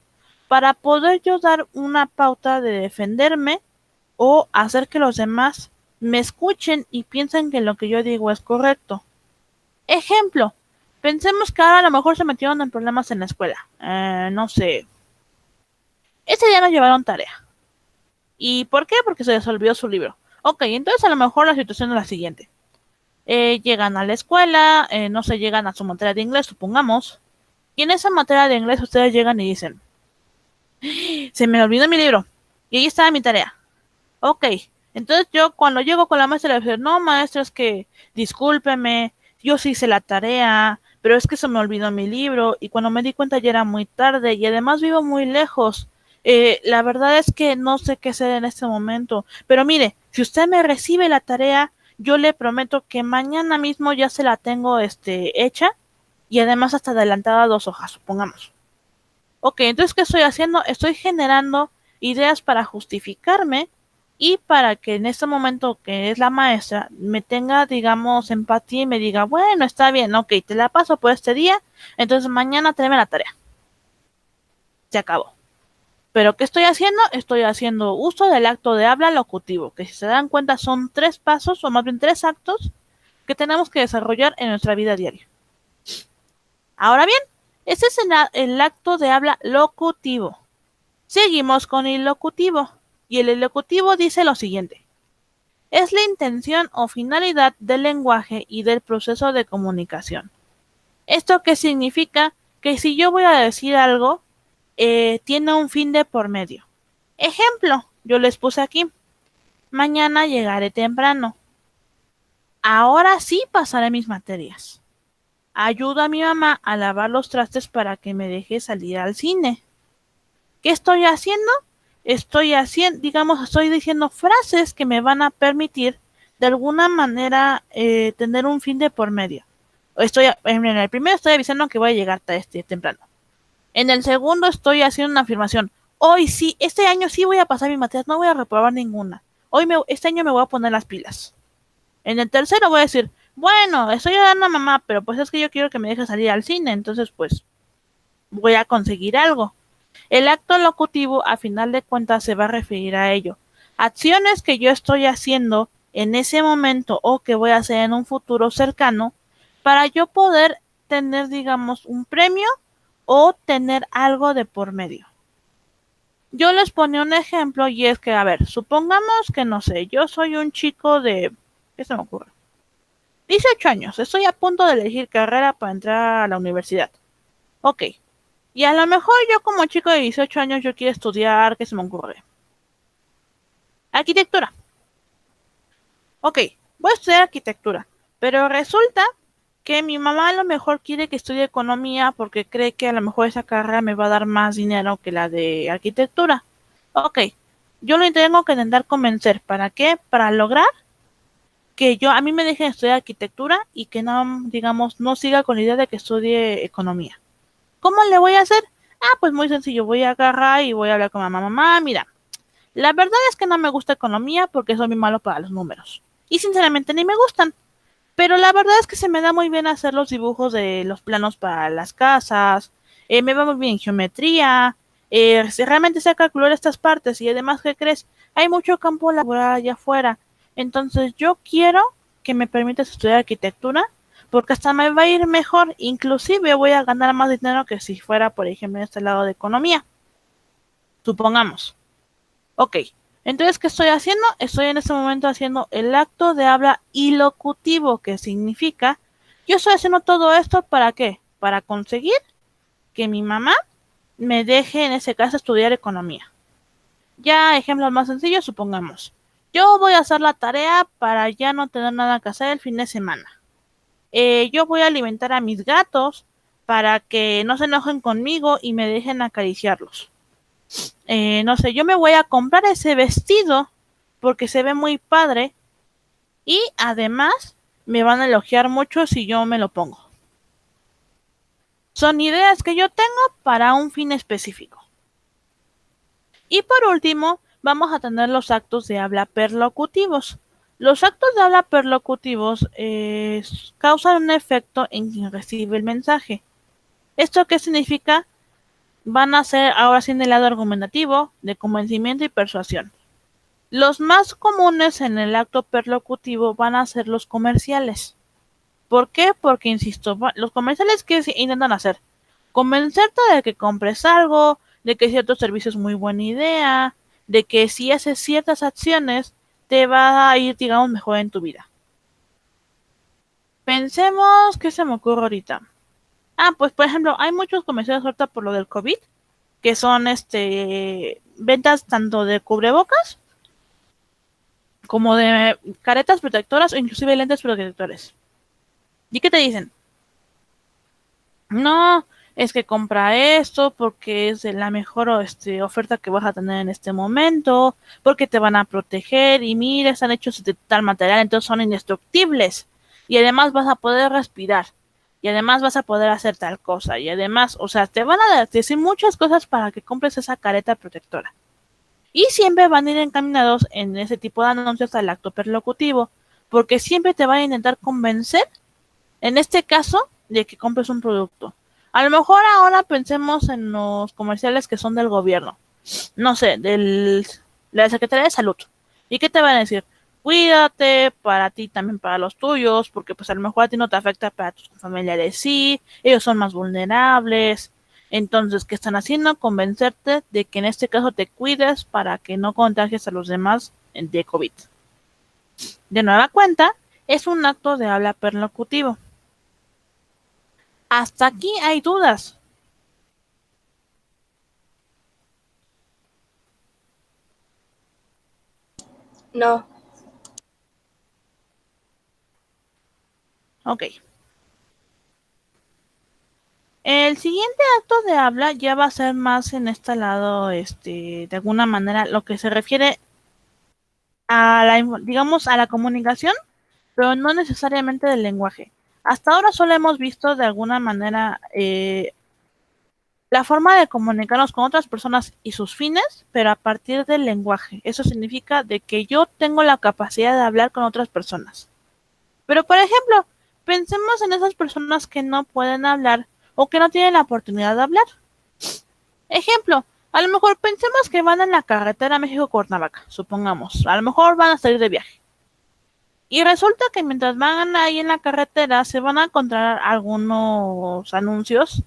para poder yo dar una pauta de defenderme o hacer que los demás me escuchen y piensen que lo que yo digo es correcto. Ejemplo, pensemos que ahora a lo mejor se metieron en problemas en la escuela. No sé. Ese día nos llevaron tarea. ¿Y por qué? Porque se les olvidó su libro. Ok, entonces a lo mejor la situación es la siguiente. Llegan a la escuela, no sé, llegan a su materia de inglés, supongamos. Y en esa materia de inglés ustedes llegan y dicen, se me olvidó mi libro. Y ahí estaba mi tarea. Ok, entonces yo cuando llego con la maestra le digo, no maestra, es que discúlpeme, yo sí hice la tarea, pero es que se me olvidó mi libro y cuando me di cuenta ya era muy tarde y además vivo muy lejos. La verdad es que no sé qué hacer en este momento, pero mire, si usted me recibe la tarea, yo le prometo que mañana mismo ya se la tengo hecha y además hasta adelantada 2 hojas, supongamos. Ok, entonces, ¿qué estoy haciendo? Estoy generando ideas para justificarme y para que en este momento que es la maestra me tenga, digamos, empatía y me diga, bueno, está bien, ok, te la paso por este día, entonces mañana tráeme la tarea. Se acabó. Pero ¿qué estoy haciendo? Estoy haciendo uso del acto de habla locutivo, que si se dan cuenta son 3 pasos, o más bien 3 actos, que tenemos que desarrollar en nuestra vida diaria. Ahora bien, ese es el acto de habla locutivo. Seguimos con el locutivo. Y el locutivo dice lo siguiente. Es la intención o finalidad del lenguaje y del proceso de comunicación. ¿Esto qué significa? Que si yo voy a decir algo, tiene un fin de por medio. Ejemplo, yo les puse aquí. Mañana llegaré temprano. Ahora sí pasaré mis materias. Ayudo a mi mamá a lavar los trastes para que me deje salir al cine. ¿Qué estoy haciendo? Estoy haciendo, digamos, estoy diciendo frases que me van a permitir de alguna manera tener un fin de por medio. En el primero estoy avisando que voy a llegar temprano. En el segundo estoy haciendo una afirmación. Hoy sí, este año sí voy a pasar mis materias, no voy a reprobar ninguna. Este año me voy a poner las pilas. En el tercero voy a decir, bueno, estoy ayudando a mamá, pero pues es que yo quiero que me deje salir al cine, entonces pues voy a conseguir algo. El acto locutivo, a final de cuentas, se va a referir a ello. Acciones que yo estoy haciendo en ese momento o que voy a hacer en un futuro cercano para yo poder tener, digamos, un premio o tener algo de por medio. Yo les ponía un ejemplo y es que, a ver, supongamos que, no sé, yo soy un chico de, ¿qué se me ocurre? 18 años, estoy a punto de elegir carrera para entrar a la universidad. Ok, y a lo mejor yo como chico de 18 años yo quiero estudiar, ¿qué se me ocurre? Arquitectura. Ok, voy a estudiar arquitectura, pero resulta que mi mamá a lo mejor quiere que estudie economía porque cree que a lo mejor esa carrera me va a dar más dinero que la de arquitectura. Ok, yo lo tengo que intentar convencer. ¿Para qué? Para lograr que yo a mí me dejen estudiar arquitectura y que no, digamos, no siga con la idea de que estudie economía. ¿Cómo le voy a hacer? Ah, pues muy sencillo, voy a agarrar y voy a hablar con mamá. Mamá, mira, la verdad es que no me gusta economía porque soy muy malo para los números. Y sinceramente ni me gustan. Pero la verdad es que se me da muy bien hacer los dibujos de los planos para las casas. Me va muy bien geometría. Si realmente sé calcular estas partes y además, ¿qué crees? Hay mucho campo laboral allá afuera. Entonces yo quiero que me permitas estudiar arquitectura porque hasta me va a ir mejor. Inclusive voy a ganar más dinero que si fuera, por ejemplo, en este lado de economía. Supongamos. Ok, entonces, ¿qué estoy haciendo? Estoy en este momento haciendo el acto de habla ilocutivo, que significa, yo estoy haciendo todo esto ¿para qué? Para conseguir que mi mamá me deje, en ese caso, estudiar economía. Ya, ejemplos más sencillos, supongamos. Yo voy a hacer la tarea para ya no tener nada que hacer el fin de semana. Yo voy a alimentar a mis gatos para que no se enojen conmigo y me dejen acariciarlos. No sé, yo me voy a comprar ese vestido porque se ve muy padre y además me van a elogiar mucho si yo me lo pongo. Son ideas que yo tengo para un fin específico. Y por último, vamos a tener los actos de habla perlocutivos. Los actos de habla perlocutivos causan un efecto en quien recibe el mensaje. ¿Esto qué significa? Van a ser ahora sí en el lado argumentativo, de convencimiento y persuasión. Los más comunes en el acto perlocutivo van a ser los comerciales. ¿Por qué? Porque, insisto, los comerciales que intentan hacer, convencerte de que compres algo, de que cierto servicio es muy buena idea, de que si haces ciertas acciones, te va a ir, digamos, mejor en tu vida. Pensemos, ¿qué se me ocurre ahorita? Ah, pues por ejemplo, hay muchos comerciales ahorita por lo del COVID, que son ventas tanto de cubrebocas como de caretas protectoras o inclusive lentes protectores. ¿Y qué te dicen? No, es que compra esto porque es la mejor oferta que vas a tener en este momento, porque te van a proteger y mira, están hechos de tal material, entonces son indestructibles. Y además vas a poder respirar. Y además vas a poder hacer tal cosa. Y además, o sea, te van a decir muchas cosas para que compres esa careta protectora. Y siempre van a ir encaminados en ese tipo de anuncios al acto perlocutivo, porque siempre te van a intentar convencer, en este caso, de que compres un producto. A lo mejor ahora pensemos en los comerciales que son del gobierno, no sé, de la Secretaría de Salud. ¿Y qué te van a decir? Cuídate, para ti también para los tuyos, porque pues a lo mejor a ti no te afecta, para tus familiares sí, ellos son más vulnerables. Entonces, ¿qué están haciendo? Convencerte de que en este caso te cuides para que no contagies a los demás de COVID. De nueva cuenta, es un acto de habla perlocutivo. Hasta aquí hay dudas. No. Ok. El siguiente acto de habla ya va a ser más en este lado, de alguna manera, lo que se refiere a la, digamos, a la comunicación, pero no necesariamente del lenguaje. Hasta ahora solo hemos visto de alguna manera la forma de comunicarnos con otras personas y sus fines, pero a partir del lenguaje. Eso significa de que yo tengo la capacidad de hablar con otras personas. Pero, por ejemplo, pensemos en esas personas que no pueden hablar o que no tienen la oportunidad de hablar. Ejemplo, a lo mejor pensemos que van en la carretera México-Cuernavaca, supongamos. A lo mejor van a salir de viaje. Y resulta que mientras van ahí en la carretera se van a encontrar algunos anuncios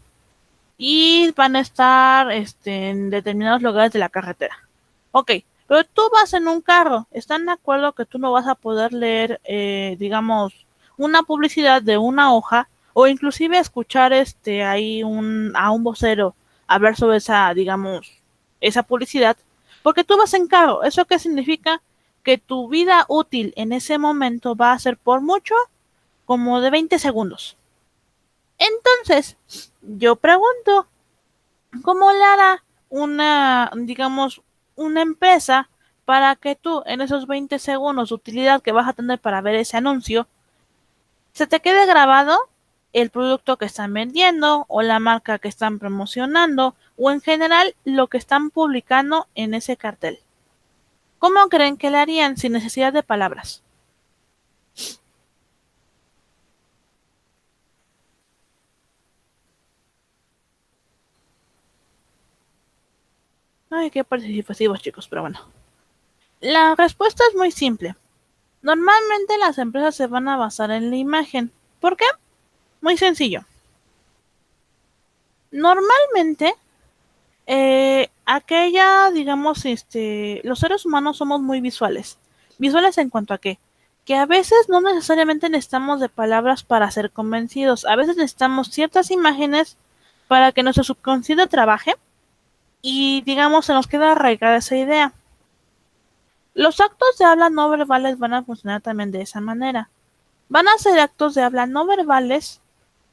y van a estar en determinados lugares de la carretera. Ok, pero tú vas en un carro, ¿están de acuerdo que tú no vas a poder leer, digamos, una publicidad de una hoja o inclusive escuchar ahí a un vocero hablar sobre esa, digamos, esa publicidad? Porque tú vas en carro, ¿eso qué significa? Que tu vida útil en ese momento va a ser por mucho como de 20 segundos. Entonces, yo pregunto, ¿cómo le hará una, digamos, una empresa para que tú en esos 20 segundos de utilidad que vas a tener para ver ese anuncio, se te quede grabado el producto que están vendiendo o la marca que están promocionando o en general lo que están publicando en ese cartel? ¿Cómo creen que le harían sin necesidad de palabras? Ay, qué participativos, chicos, pero bueno. La respuesta es muy simple. Normalmente las empresas se van a basar en la imagen. ¿Por qué? Muy sencillo. Normalmente, digamos, los seres humanos somos muy visuales. Visuales en cuanto a qué? Que a veces no necesariamente necesitamos de palabras para ser convencidos. A veces necesitamos ciertas imágenes para que nuestro subconsciente trabaje y, digamos, se nos queda arraigada esa idea. Los actos de habla no verbales van a funcionar también de esa manera. Van a ser actos de habla no verbales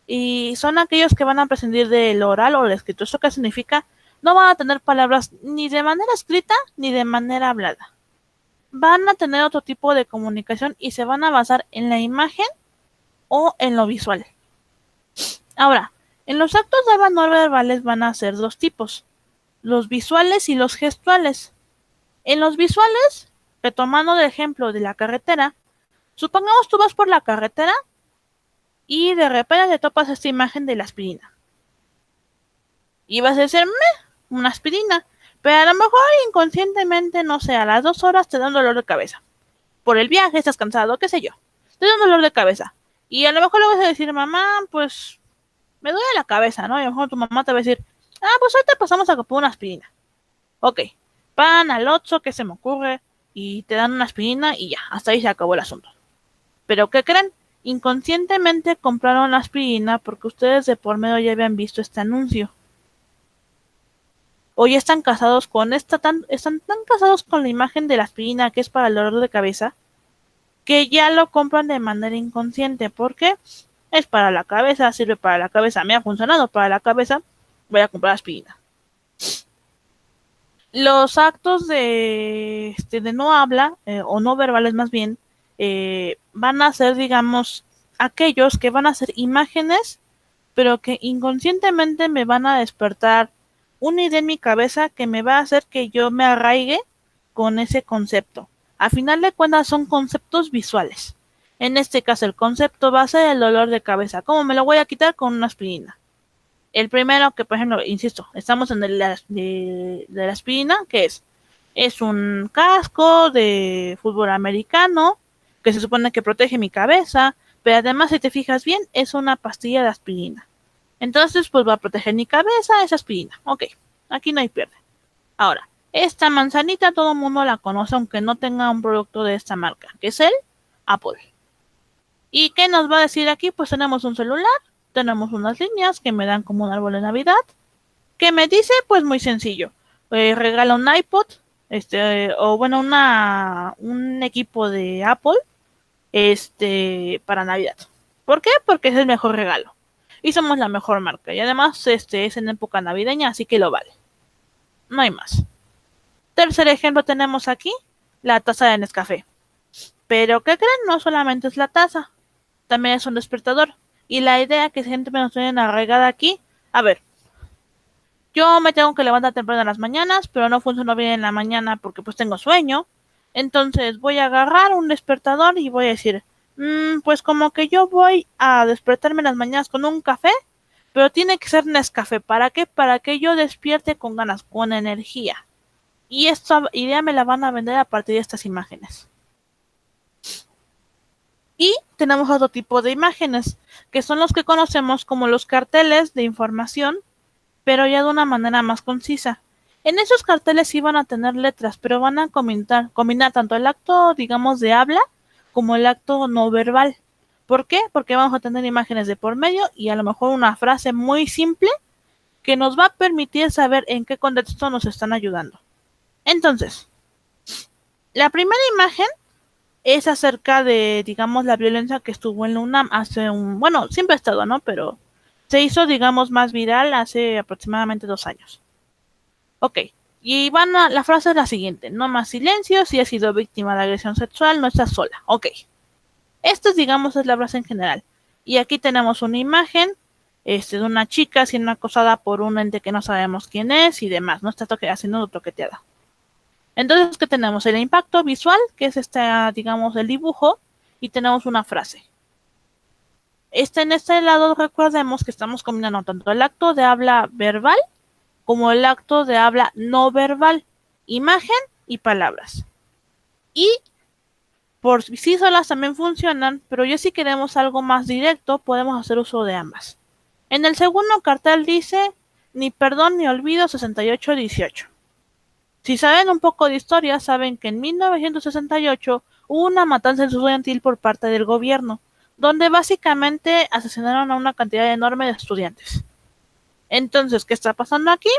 y son aquellos que van a prescindir del oral o del escrito. ¿Eso qué significa? No van a tener palabras ni de manera escrita ni de manera hablada. Van a tener otro tipo de comunicación y se van a basar en la imagen o en lo visual. Ahora, en los actos de habla no verbales van a ser dos tipos, los visuales y los gestuales. En los visuales, retomando el ejemplo de la carretera, supongamos tú vas por la carretera y de repente te topas esta imagen de la aspirina. Y vas a decir, una aspirina, pero a lo mejor inconscientemente, no sé, a las 2 horas te da un dolor de cabeza. Por el viaje, estás cansado, qué sé yo. Te da un dolor de cabeza. Y a lo mejor le vas a decir, mamá, pues me duele la cabeza, ¿no? Y a lo mejor tu mamá te va a decir, pues ahorita pasamos a comprar una aspirina. Ok, van al Oxxo, ¿qué se me ocurre? Y te dan una aspirina y ya, hasta ahí se acabó el asunto. Pero ¿qué creen? Inconscientemente compraron la aspirina porque ustedes de por medio ya habían visto este anuncio. O ya están casados con están tan casados con la imagen de la aspirina que es para el dolor de cabeza, que ya lo compran de manera inconsciente. ¿Por qué? Es para la cabeza, sirve para la cabeza, me ha funcionado para la cabeza, voy a comprar aspirina. Los actos de no habla, o no verbales más bien, van a ser, digamos, aquellos que van a ser imágenes, pero que inconscientemente me van a despertar una idea en mi cabeza que me va a hacer que yo me arraigue con ese concepto. A final de cuentas son conceptos visuales. En este caso el concepto va a ser el dolor de cabeza. ¿Cómo me lo voy a quitar? Con una aspirina. El primero que, por ejemplo, insisto, estamos en de la aspirina, que es un casco de fútbol americano que se supone que protege mi cabeza, pero además si te fijas bien es una pastilla de aspirina. Entonces pues va a proteger mi cabeza esa aspirina. Ok, aquí no hay pierde. Ahora, esta manzanita todo el mundo la conoce aunque no tenga un producto de esta marca, que es el Apple. ¿Y qué nos va a decir aquí? Pues tenemos un celular, tenemos unas líneas que me dan como un árbol de Navidad. ¿Qué me dice? Pues muy sencillo. Regala un iPod, o bueno, un equipo de Apple, para Navidad. ¿Por qué? Porque es el mejor regalo. Y somos la mejor marca. Y además, es en época navideña, así que lo vale. No hay más. Tercer ejemplo tenemos aquí, la taza de Nescafé. Pero, ¿qué creen? No solamente es la taza, también es un despertador. Y la idea que gente me nos tiene arraigada aquí, a ver, yo me tengo que levantar temprano en las mañanas, pero no funcionó bien en la mañana porque pues tengo sueño. Entonces voy a agarrar un despertador y voy a decir, pues como que yo voy a despertarme en las mañanas con un café, pero tiene que ser Nescafé. ¿Para qué? Para que yo despierte con ganas, con energía. Y esta idea me la van a vender a partir de estas imágenes. Y tenemos otro tipo de imágenes, que son los que conocemos como los carteles de información, pero ya de una manera más concisa. En esos carteles sí van a tener letras, pero van a combinar tanto el acto, digamos, de habla como el acto no verbal. ¿Por qué? Porque vamos a tener imágenes de por medio y a lo mejor una frase muy simple que nos va a permitir saber en qué contexto nos están ayudando. Entonces, la primera imagen es acerca de, digamos, la violencia que estuvo en la UNAM bueno, siempre ha estado, ¿no? Pero se hizo, digamos, más viral hace aproximadamente 2 años. Ok, y la frase es la siguiente: no más silencio, si has sido víctima de agresión sexual, no estás sola. Ok, esto, digamos, es la frase en general. Y aquí tenemos una imagen de una chica siendo acosada por un ente que no sabemos quién es y demás, no está haciendo toqueteada. Entonces, ¿qué tenemos? El impacto visual, que es digamos, el dibujo, y tenemos una frase. En este lado, recordemos que estamos combinando tanto el acto de habla verbal como el acto de habla no verbal, imagen y palabras. Y por sí solas también funcionan, pero ya si queremos algo más directo, podemos hacer uso de ambas. En el segundo cartel dice: ni perdón ni olvido 6818. Si saben un poco de historia, saben que en 1968 hubo una matanza estudiantil por parte del gobierno, donde básicamente asesinaron a una cantidad enorme de estudiantes. Entonces, ¿qué está pasando aquí?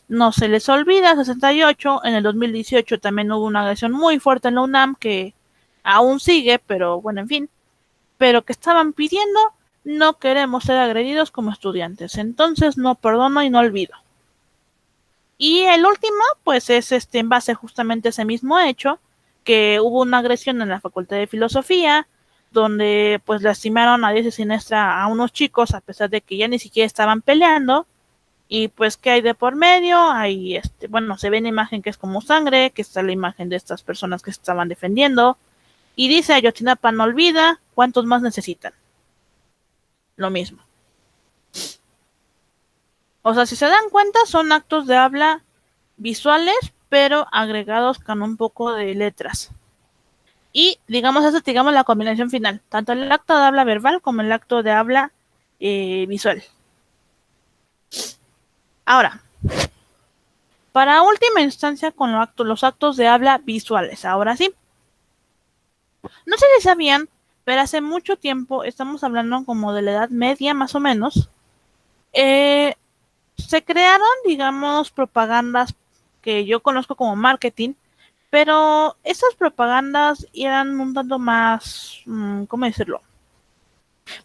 No se les olvida, 68, en el 2018 también hubo una agresión muy fuerte en la UNAM que aún sigue, pero bueno, en fin, pero que estaban pidiendo: no queremos ser agredidos como estudiantes, entonces no perdono y no olvido. Y el último, pues es en base justamente a ese mismo hecho, que hubo una agresión en la Facultad de Filosofía, donde pues lastimaron a diestra y siniestra a unos chicos, a pesar de que ya ni siquiera estaban peleando. Y pues, ¿qué hay de por medio? Hay, bueno, se ve una imagen que es como sangre, que está la imagen de estas personas que se estaban defendiendo. Y dice: Ayotzinapa no olvida, ¿cuántos más necesitan? Lo mismo. O sea, si se dan cuenta, son actos de habla visuales, pero agregados con un poco de letras. Y digamos, esa es, digamos, la combinación final, tanto el acto de habla verbal como el acto de habla visual. Ahora, para última instancia con los actos de habla visuales, ahora sí. No sé si sabían, pero hace mucho tiempo, estamos hablando como de la Edad Media más o menos, se crearon, digamos, propagandas que yo conozco como marketing, pero esas propagandas eran un tanto más, ¿cómo decirlo?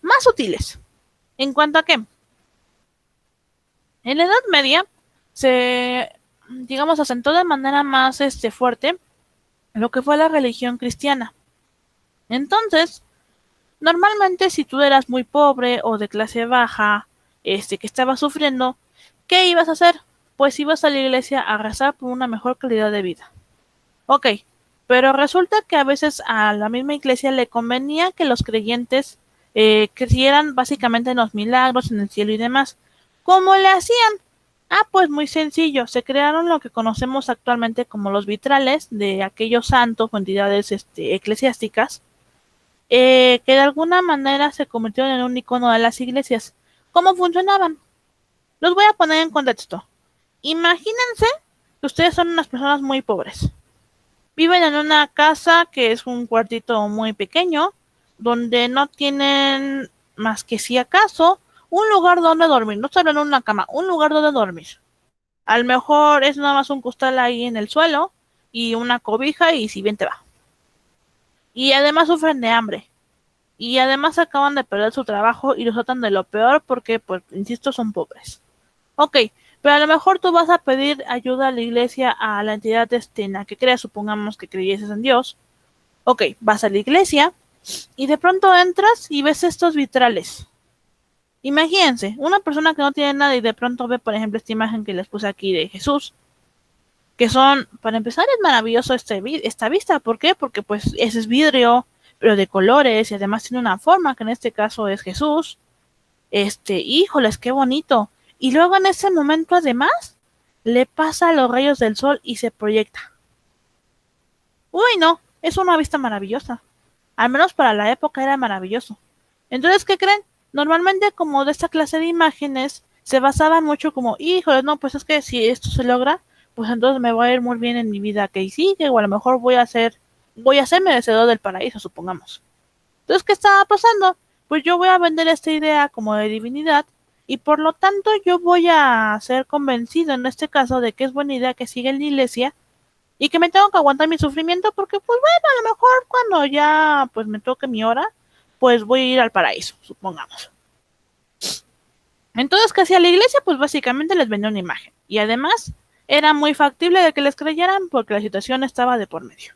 Más sutiles. ¿En cuanto a qué? En la Edad Media se, digamos, asentó de manera más fuerte lo que fue la religión cristiana. Entonces, normalmente si tú eras muy pobre o de clase baja, que estaba sufriendo, ¿qué ibas a hacer? Pues ibas a la iglesia a rezar por una mejor calidad de vida. Ok, pero resulta que a veces a la misma iglesia le convenía que los creyentes creyeran básicamente en los milagros, en el cielo y demás. ¿Cómo le hacían? Ah, pues muy sencillo, se crearon lo que conocemos actualmente como los vitrales de aquellos santos o entidades eclesiásticas, que de alguna manera se convirtieron en un icono de las iglesias. ¿Cómo funcionaban? Los voy a poner en contexto. Imagínense que ustedes son unas personas muy pobres. Viven en una casa que es un cuartito muy pequeño, donde no tienen más que, si acaso, un lugar donde dormir. No solo en una cama, un lugar donde dormir. A lo mejor es nada más un costal ahí en el suelo y una cobija, y si bien te va. Y además sufren de hambre. Y además acaban de perder su trabajo y los tratan de lo peor porque, pues, insisto, son pobres. Ok, pero a lo mejor tú vas a pedir ayuda a la iglesia, a la entidad en la que creas, supongamos que creyeses en Dios. Ok, vas a la iglesia y de pronto entras y ves estos vitrales. Imagínense, una persona que no tiene nada y de pronto ve, por ejemplo, esta imagen que les puse aquí de Jesús, que son, para empezar, es maravilloso esta vista. ¿Por qué? Porque pues ese es vidrio, pero de colores, y además tiene una forma, que en este caso es Jesús. Híjoles, qué bonito. Y luego en ese momento, además, le pasa a los rayos del sol y se proyecta. Uy, no, es una vista maravillosa. Al menos para la época era maravilloso. Entonces, ¿qué creen? Normalmente, como de esta clase de imágenes, se basaban mucho como, híjole, no, pues es que si esto se logra, pues entonces me va a ir muy bien en mi vida que sigue, o a lo mejor voy a ser merecedor del paraíso, supongamos. Entonces, ¿qué estaba pasando? Pues yo voy a vender esta idea como de divinidad y por lo tanto yo voy a ser convencido en este caso de que es buena idea que siga en la iglesia y que me tengo que aguantar mi sufrimiento porque pues bueno, a lo mejor cuando ya pues me toque mi hora, pues voy a ir al paraíso, supongamos. Entonces, ¿qué hacía la iglesia? Pues básicamente les vendía una imagen y además era muy factible de que les creyeran porque la situación estaba de por medio.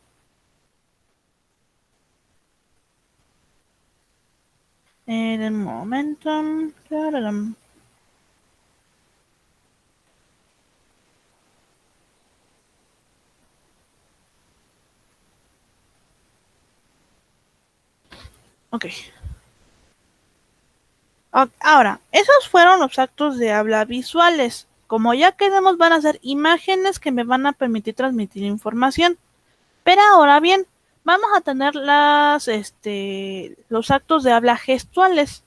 En el momento... Ok. Ahora, esos fueron los actos de habla visuales. Como ya quedamos, van a ser imágenes que me van a permitir transmitir información. Pero ahora bien, vamos a tener los actos de habla gestuales.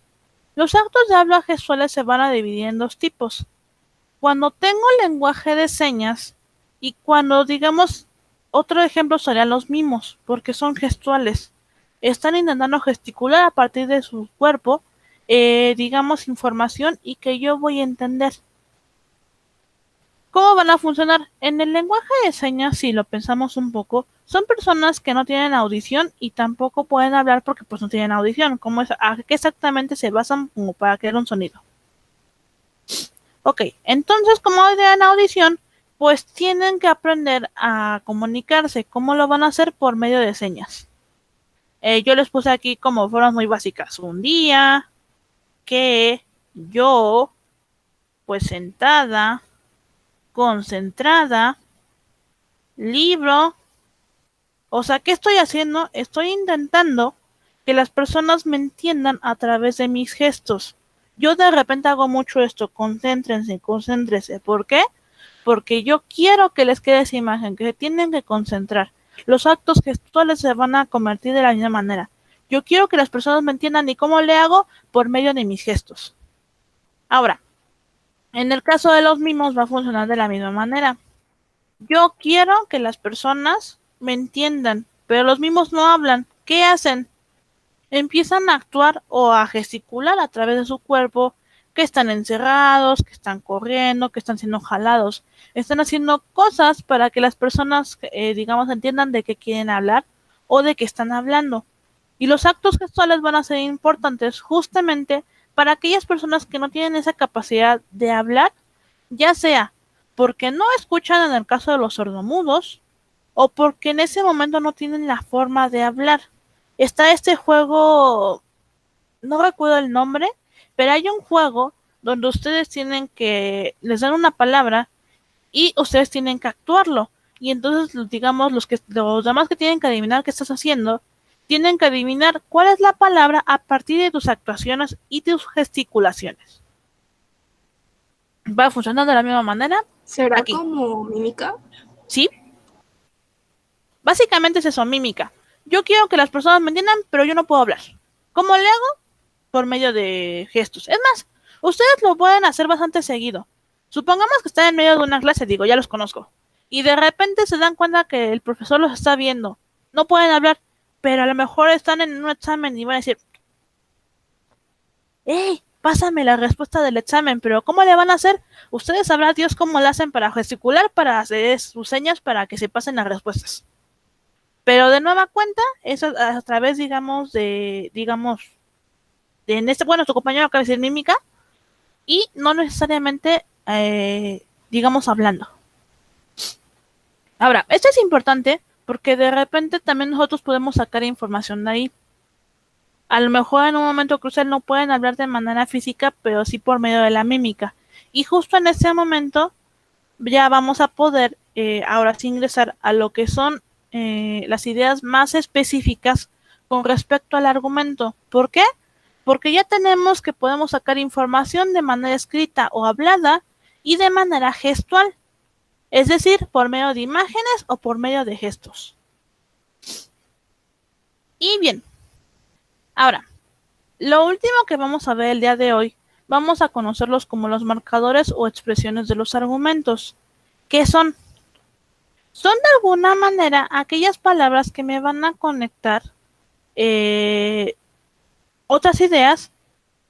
Los actos de habla gestuales se van a dividir en dos tipos. Cuando tengo lenguaje de señas y cuando, digamos, otro ejemplo serían los mimos, porque son gestuales. Están intentando gesticular a partir de su cuerpo, digamos, información y que yo voy a entender. ¿Cómo van a funcionar? En el lenguaje de señas, si lo pensamos un poco, son personas que no tienen audición y tampoco pueden hablar porque pues no tienen audición. ¿A qué exactamente se basan como para crear un sonido? Ok, entonces como tienen audición, pues tienen que aprender a comunicarse. ¿Cómo lo van a hacer? Por medio de señas. Yo les puse aquí como formas muy básicas. Un día, que, yo, pues sentada, concentrada, libro. O sea, ¿qué estoy haciendo? Estoy intentando que las personas me entiendan a través de mis gestos. Yo de repente hago mucho esto, concéntrense, concéntrense. ¿Por qué? Porque yo quiero que les quede esa imagen, que se tienen que concentrar. Los actos gestuales se van a convertir de la misma manera. Yo quiero que las personas me entiendan y cómo le hago por medio de mis gestos. Ahora, en el caso de los mimos va a funcionar de la misma manera. Yo quiero que las personas me entiendan, pero los mimos no hablan. ¿Qué hacen? Empiezan a actuar o a gesticular a través de su cuerpo, que están encerrados, que están corriendo, que están siendo jalados. Están haciendo cosas para que las personas, digamos, entiendan de qué quieren hablar o de qué están hablando. Y los actos gestuales van a ser importantes justamente para aquellas personas que no tienen esa capacidad de hablar, ya sea porque no escuchan en el caso de los sordomudos o porque en ese momento no tienen la forma de hablar. Está este juego, no recuerdo el nombre, pero hay un juego donde ustedes les dan una palabra y ustedes tienen que actuarlo. Y entonces, digamos, los demás que tienen que adivinar qué estás haciendo, tienen que adivinar cuál es la palabra a partir de tus actuaciones y tus gesticulaciones. Va a funcionar de la misma manera. ¿Será Aquí. como mímica? ¿Sí? Básicamente es eso, mímica. Yo quiero que las personas me entiendan, pero yo no puedo hablar. ¿Cómo le hago? Por medio de gestos. Es más, ustedes lo pueden hacer bastante seguido. Supongamos que están en medio de una clase, digo, ya los conozco. Y de repente se dan cuenta que el profesor los está viendo. No pueden hablar, pero a lo mejor están en un examen y van a decir, ¡hey! Pásame la respuesta del examen, pero ¿cómo le van a hacer? Ustedes sabrán Dios cómo le hacen para gesticular, para hacer sus señas para que se pasen las respuestas. Pero de nueva cuenta, eso a través, bueno, tu compañero acaba de decir mímica, y no necesariamente, digamos, hablando. Ahora, esto es importante porque de repente también nosotros podemos sacar información de ahí. A lo mejor en un momento crucial no pueden hablar de manera física, pero sí por medio de la mímica. Y justo en ese momento ya vamos a poder ahora sí ingresar a lo que son las ideas más específicas con respecto al argumento. ¿Por qué? Porque ya tenemos que podemos sacar información de manera escrita o hablada y de manera gestual, es decir, por medio de imágenes o por medio de gestos. Y bien, ahora, lo último que vamos a ver el día de hoy vamos a conocerlos como los marcadores o expresiones de los argumentos. ¿Qué son? Son de alguna manera aquellas palabras que me van a conectar otras ideas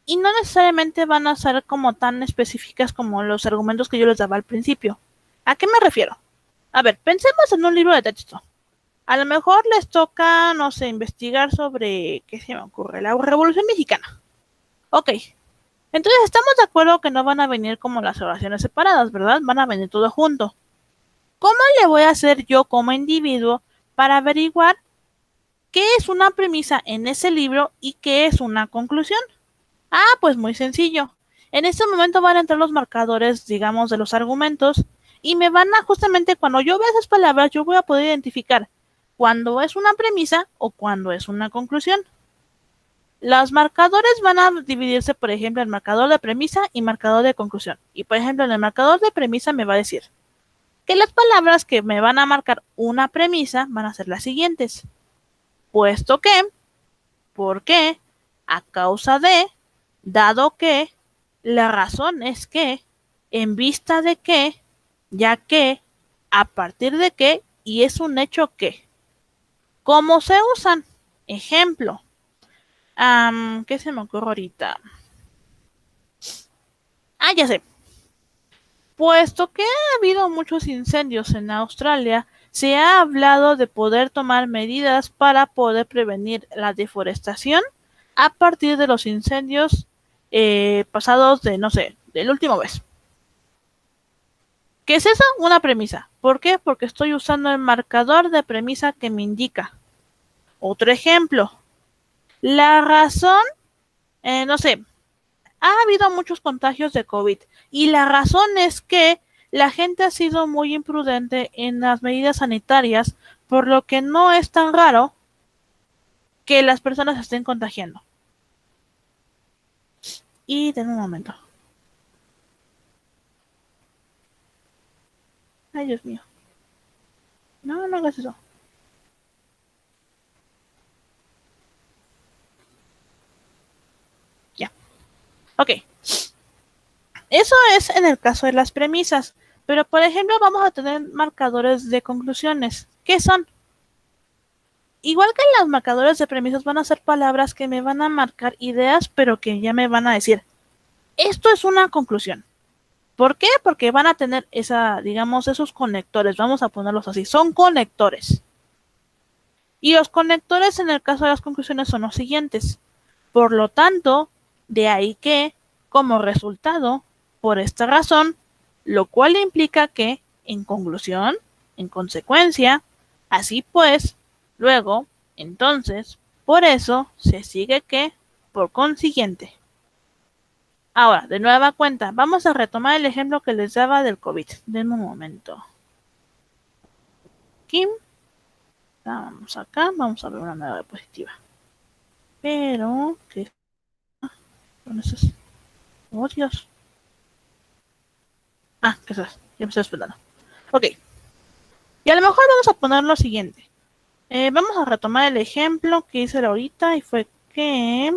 y no necesariamente van a ser como tan específicas como los argumentos que yo les daba al principio. ¿A qué me refiero? A ver, pensemos en un libro de texto. A lo mejor les toca, no sé, investigar sobre, ¿qué se me ocurre? La Revolución Mexicana. Ok. Entonces estamos de acuerdo que no van a venir como las oraciones separadas, ¿verdad? Van a venir todo junto. ¿Cómo le voy a hacer yo como individuo para averiguar qué es una premisa en ese libro y qué es una conclusión? Ah, pues muy sencillo. En este momento van a entrar los marcadores, digamos, de los argumentos y me van a justamente cuando yo vea esas palabras, yo voy a poder identificar cuándo es una premisa o cuándo es una conclusión. Los marcadores van a dividirse, por ejemplo, en marcador de premisa y marcador de conclusión. Y, por ejemplo, en el marcador de premisa me va a decir que las palabras que me van a marcar una premisa van a ser las siguientes. Puesto que, por qué, a causa de, dado que, la razón es que, en vista de que, ya que, a partir de que, y es un hecho que. ¿Cómo se usan? Ejemplo. ¿Qué se me ocurre ahorita? Ya sé. Puesto que ha habido muchos incendios en Australia, se ha hablado de poder tomar medidas para poder prevenir la deforestación a partir de los incendios pasados de, no sé, del último mes. ¿Qué es eso? Una premisa. ¿Por qué? Porque estoy usando el marcador de premisa que me indica. Otro ejemplo. La razón, no sé, ha habido muchos contagios de COVID y la razón es que la gente ha sido muy imprudente en las medidas sanitarias, por lo que no es tan raro que las personas se estén contagiando. Y den un momento. Ay, Dios mío. No, no hagas eso. Ya. Ok. Eso es en el caso de las premisas. Pero, por ejemplo, vamos a tener marcadores de conclusiones. ¿Qué son? Igual que los marcadores de premisas van a ser palabras que me van a marcar ideas, pero que ya me van a decir, esto es una conclusión. ¿Por qué? Porque van a tener digamos, esos conectores, vamos a ponerlos así, son conectores. Y los conectores en el caso de las conclusiones son los siguientes. Por lo tanto, de ahí que, como resultado, por esta razón, lo cual implica que, en conclusión, en consecuencia, así pues, luego, entonces, por eso, se sigue que, por consiguiente. Ahora, de nueva cuenta, vamos a retomar el ejemplo que les daba del COVID. Denme un momento. Aquí, vamos acá, vamos a ver una nueva diapositiva. Pero, ¿qué son esos? Oh, Dios. ¿Qué es eso? Ya me estoy esperando. Ok. Y a lo mejor vamos a poner lo siguiente. Vamos a retomar el ejemplo que hice ahorita y fue que...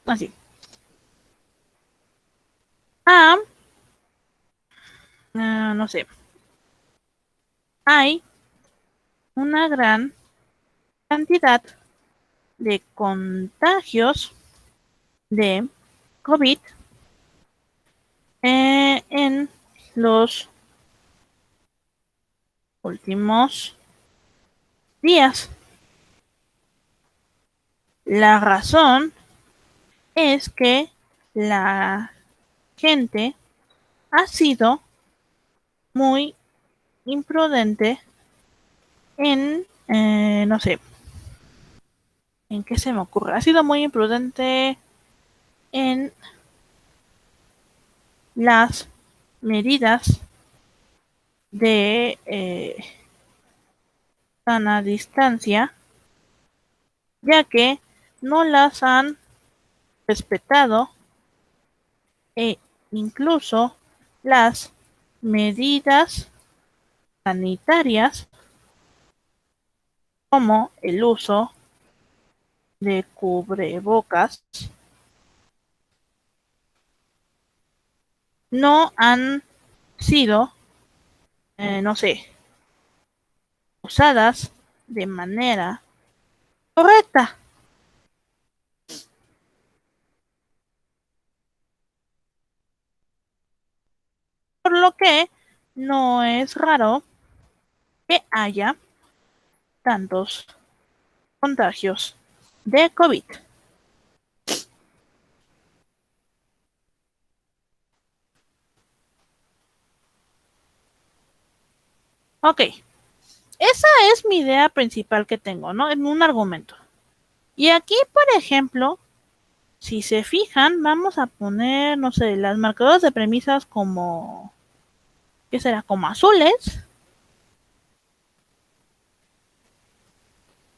Así. No sé. Hay una gran cantidad de contagios de COVID en los últimos días. La razón es que la gente ha sido muy imprudente en, no sé, ¿en qué se me ocurre? Ha sido muy imprudente en las medidas de sana distancia, ya que no las han respetado e incluso las medidas sanitarias como el uso de cubrebocas no han sido, no sé, usadas de manera correcta, por lo que no es raro que haya tantos contagios de COVID. Ok, esa es mi idea principal que tengo, ¿no? En un argumento. Y aquí, por ejemplo, si se fijan, vamos a poner, no sé, las marcadores de premisas como, ¿qué será? Como azules.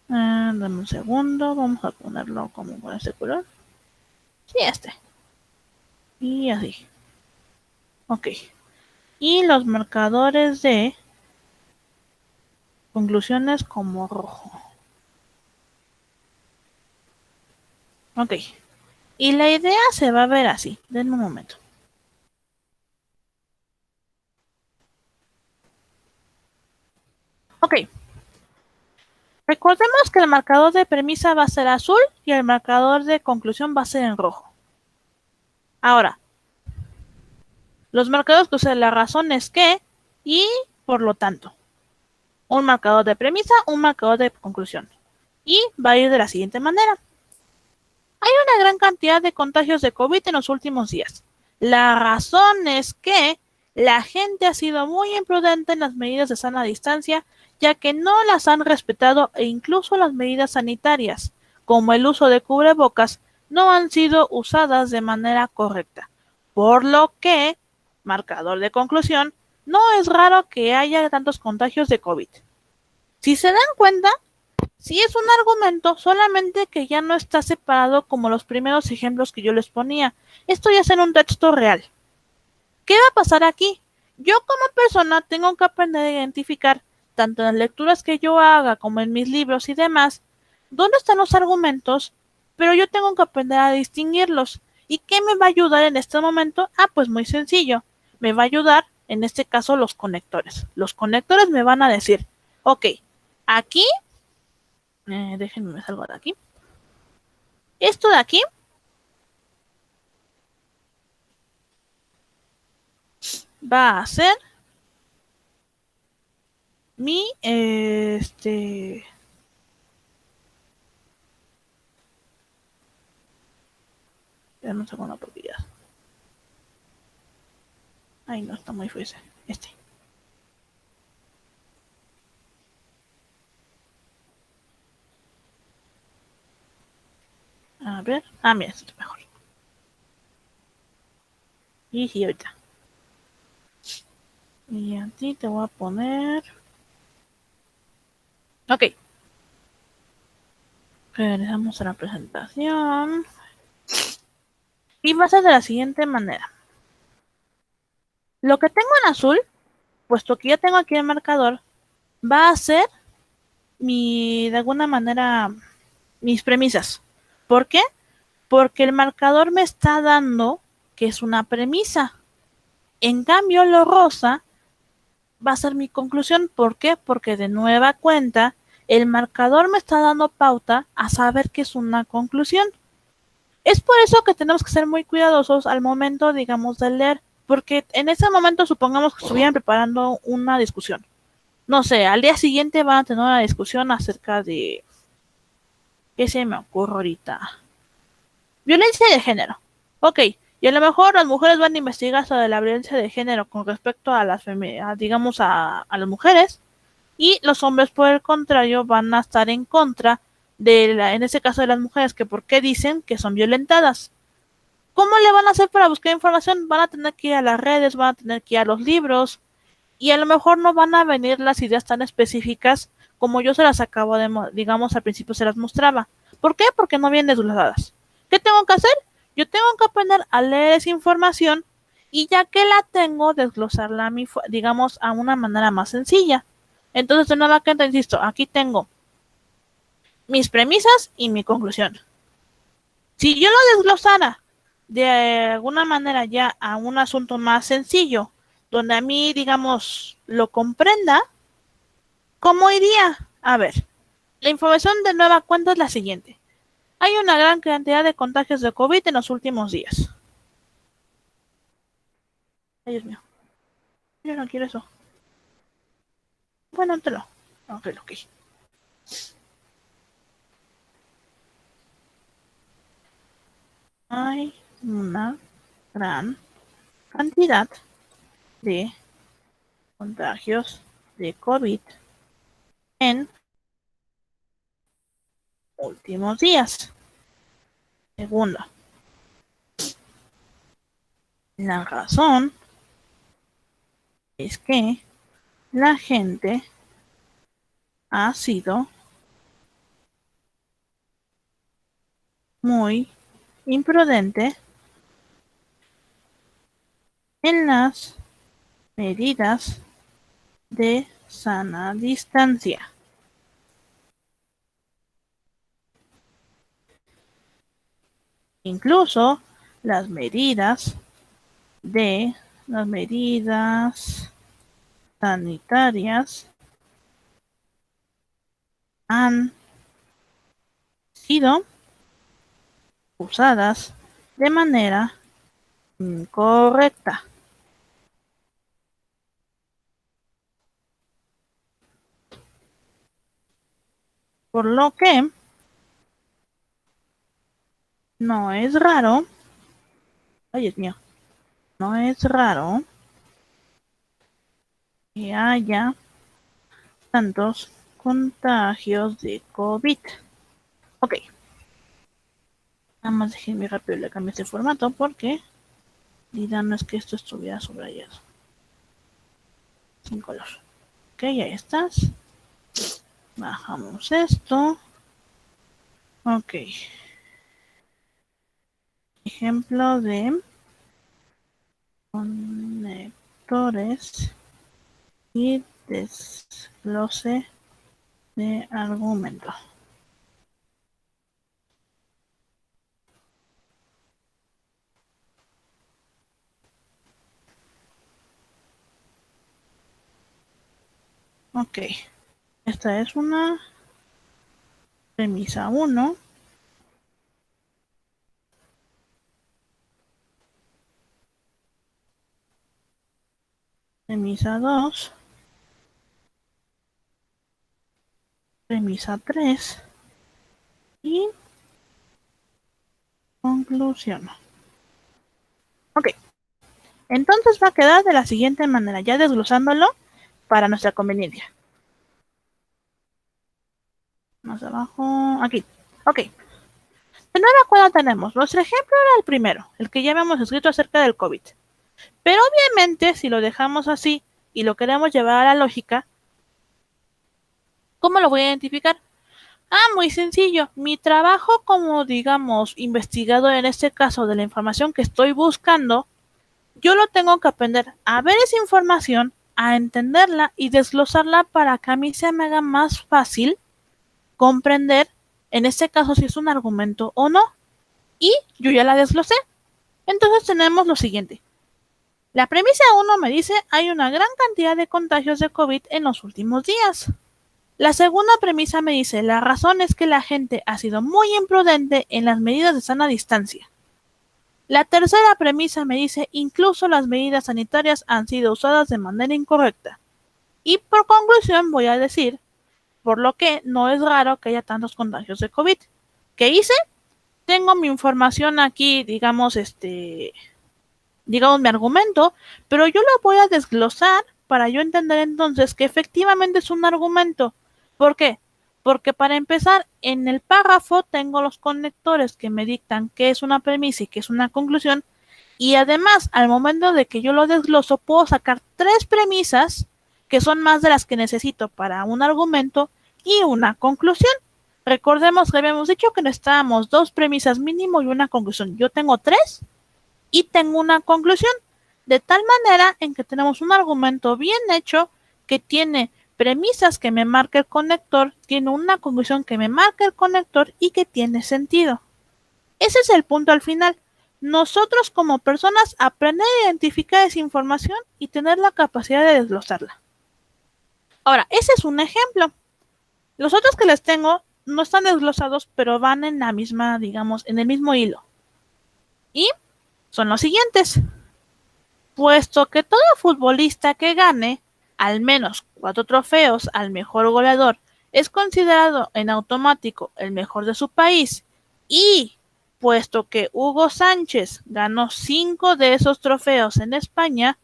Dame un segundo, vamos a ponerlo como con este color. Sí, este. Y así. Ok. Y los marcadores de conclusiones como rojo. Ok. Y la idea se va a ver así. Denme un momento. Ok. Recordemos que el marcador de premisa va a ser azul y el marcador de conclusión va a ser en rojo. Ahora, los marcadores que usan la razón es que y por lo tanto. Un marcador de premisa, un marcador de conclusión. Y va a ir de la siguiente manera. Hay una gran cantidad de contagios de COVID en los últimos días. La razón es que la gente ha sido muy imprudente en las medidas de sana distancia, ya que no las han respetado e incluso las medidas sanitarias, como el uso de cubrebocas, no han sido usadas de manera correcta. Por lo que, marcador de conclusión, no es raro que haya tantos contagios de COVID. Si se dan cuenta, sí es un argumento, solamente que ya no está separado como los primeros ejemplos que yo les ponía. Esto ya es en un texto real. ¿Qué va a pasar aquí? Yo como persona tengo que aprender a identificar, tanto en las lecturas que yo haga como en mis libros y demás, dónde están los argumentos, pero yo tengo que aprender a distinguirlos. ¿Y qué me va a ayudar en este momento? Ah, pues muy sencillo. Me va a ayudar, en este caso, los conectores. Los conectores me van a decir, ok, aquí déjenme me salgo de aquí. Esto de aquí va a ser mi, un segundo porque ya. Ay, no, está muy fuerte. A ver. Ah, mira, esto está mejor. Y sí, ahorita. Y a ti te voy a poner. Ok. Regresamos a la presentación. Y va a ser de la siguiente manera. Lo que tengo en azul, puesto que ya tengo aquí el marcador, va a ser de alguna manera, mis premisas. ¿Por qué? Porque el marcador me está dando que es una premisa. En cambio, lo rosa va a ser mi conclusión. ¿Por qué? Porque de nueva cuenta, el marcador me está dando pauta a saber que es una conclusión. Es por eso que tenemos que ser muy cuidadosos al momento, digamos, de leer, porque en ese momento supongamos que estuvieran preparando una discusión. No sé, al día siguiente van a tener una discusión acerca de... ¿Qué se me ocurre ahorita? Violencia de género. Ok, y a lo mejor las mujeres van a investigar sobre la violencia de género con respecto a las digamos a las mujeres, y los hombres por el contrario van a estar en contra en ese caso de las mujeres, que por qué dicen que son violentadas. ¿Cómo le van a hacer para buscar información? Van a tener que ir a las redes, van a tener que ir a los libros, y a lo mejor no van a venir las ideas tan específicas como yo se las acabo de, digamos, al principio se las mostraba. ¿Por qué? Porque no vienen desglosadas. ¿Qué tengo que hacer? Yo tengo que aprender a leer esa información y ya que la tengo, desglosarla a digamos, a una manera más sencilla. Entonces, de nueva cuenta, insisto, aquí tengo mis premisas y mi conclusión. Si yo lo desglosara de alguna manera ya a un asunto más sencillo, donde a mí, digamos, lo comprenda, ¿cómo iría? A ver, la información de nueva cuenta es la siguiente. Hay una gran cantidad de contagios de COVID en los últimos días. Ay, Dios mío. Yo no quiero eso. Bueno, te lo. Ok, ok. Hay una gran cantidad de contagios de COVID en últimos días. Segunda, la razón es que la gente ha sido muy imprudente en las medidas de sana distancia. Incluso las medidas sanitarias han sido usadas de manera incorrecta. Por lo que no es raro, ay Dios mío, no es raro que haya tantos contagios de COVID. Ok, nada más déjenme rápido le cambio este formato porque dirán no es que esto estuviera subrayado. Sin color. Ok, ya estás. Bajamos esto. Ok. Ejemplo de conectores y desglose de argumento. Ok. Esta es una premisa 1. Premisa 2. Premisa 3. Y conclusión. Ok. Entonces va a quedar de la siguiente manera, ya desglosándolo para nuestra conveniencia. Más abajo, aquí. Ok. De nueva cuenta tenemos, nuestro ejemplo era el primero, el que ya habíamos escrito acerca del COVID. Pero obviamente, si lo dejamos así y lo queremos llevar a la lógica, ¿cómo lo voy a identificar? Muy sencillo. Mi trabajo como, digamos, investigador en este caso de la información que estoy buscando, yo lo tengo que aprender a ver esa información, a entenderla y desglosarla para que a mí se me haga más fácil comprender, en este caso, si es un argumento o no. Y yo ya la desglosé. Entonces tenemos lo siguiente. La premisa 1 me dice hay una gran cantidad de contagios de COVID en los últimos días. La segunda premisa me dice la razón es que la gente ha sido muy imprudente en las medidas de sana distancia. La tercera premisa me dice incluso las medidas sanitarias han sido usadas de manera incorrecta. Y por conclusión voy a decir, por lo que no es raro que haya tantos contagios de COVID. ¿Qué hice? Tengo mi información aquí, digamos, mi argumento, pero yo lo voy a desglosar para yo entender entonces que efectivamente es un argumento. ¿Por qué? Porque para empezar, en el párrafo tengo los conectores que me dictan qué es una premisa y qué es una conclusión, y además, al momento de que yo lo desgloso, puedo sacar 3 premisas que son más de las que necesito para un argumento y una conclusión. Recordemos que habíamos dicho que necesitábamos 2 premisas mínimo y una conclusión. Yo tengo 3 y tengo una conclusión, de tal manera en que tenemos un argumento bien hecho que tiene premisas que me marca el conector, tiene una conclusión que me marca el conector y que tiene sentido. Ese es el punto al final. Nosotros como personas aprender a identificar esa información y tener la capacidad de desglosarla. Ahora, ese es un ejemplo. Los otros que les tengo no están desglosados, pero van en la misma, digamos, en el mismo hilo. Y son los siguientes. Puesto que todo futbolista que gane al menos 4 trofeos al mejor goleador es considerado en automático el mejor de su país, y puesto que Hugo Sánchez ganó 5 de esos trofeos en España,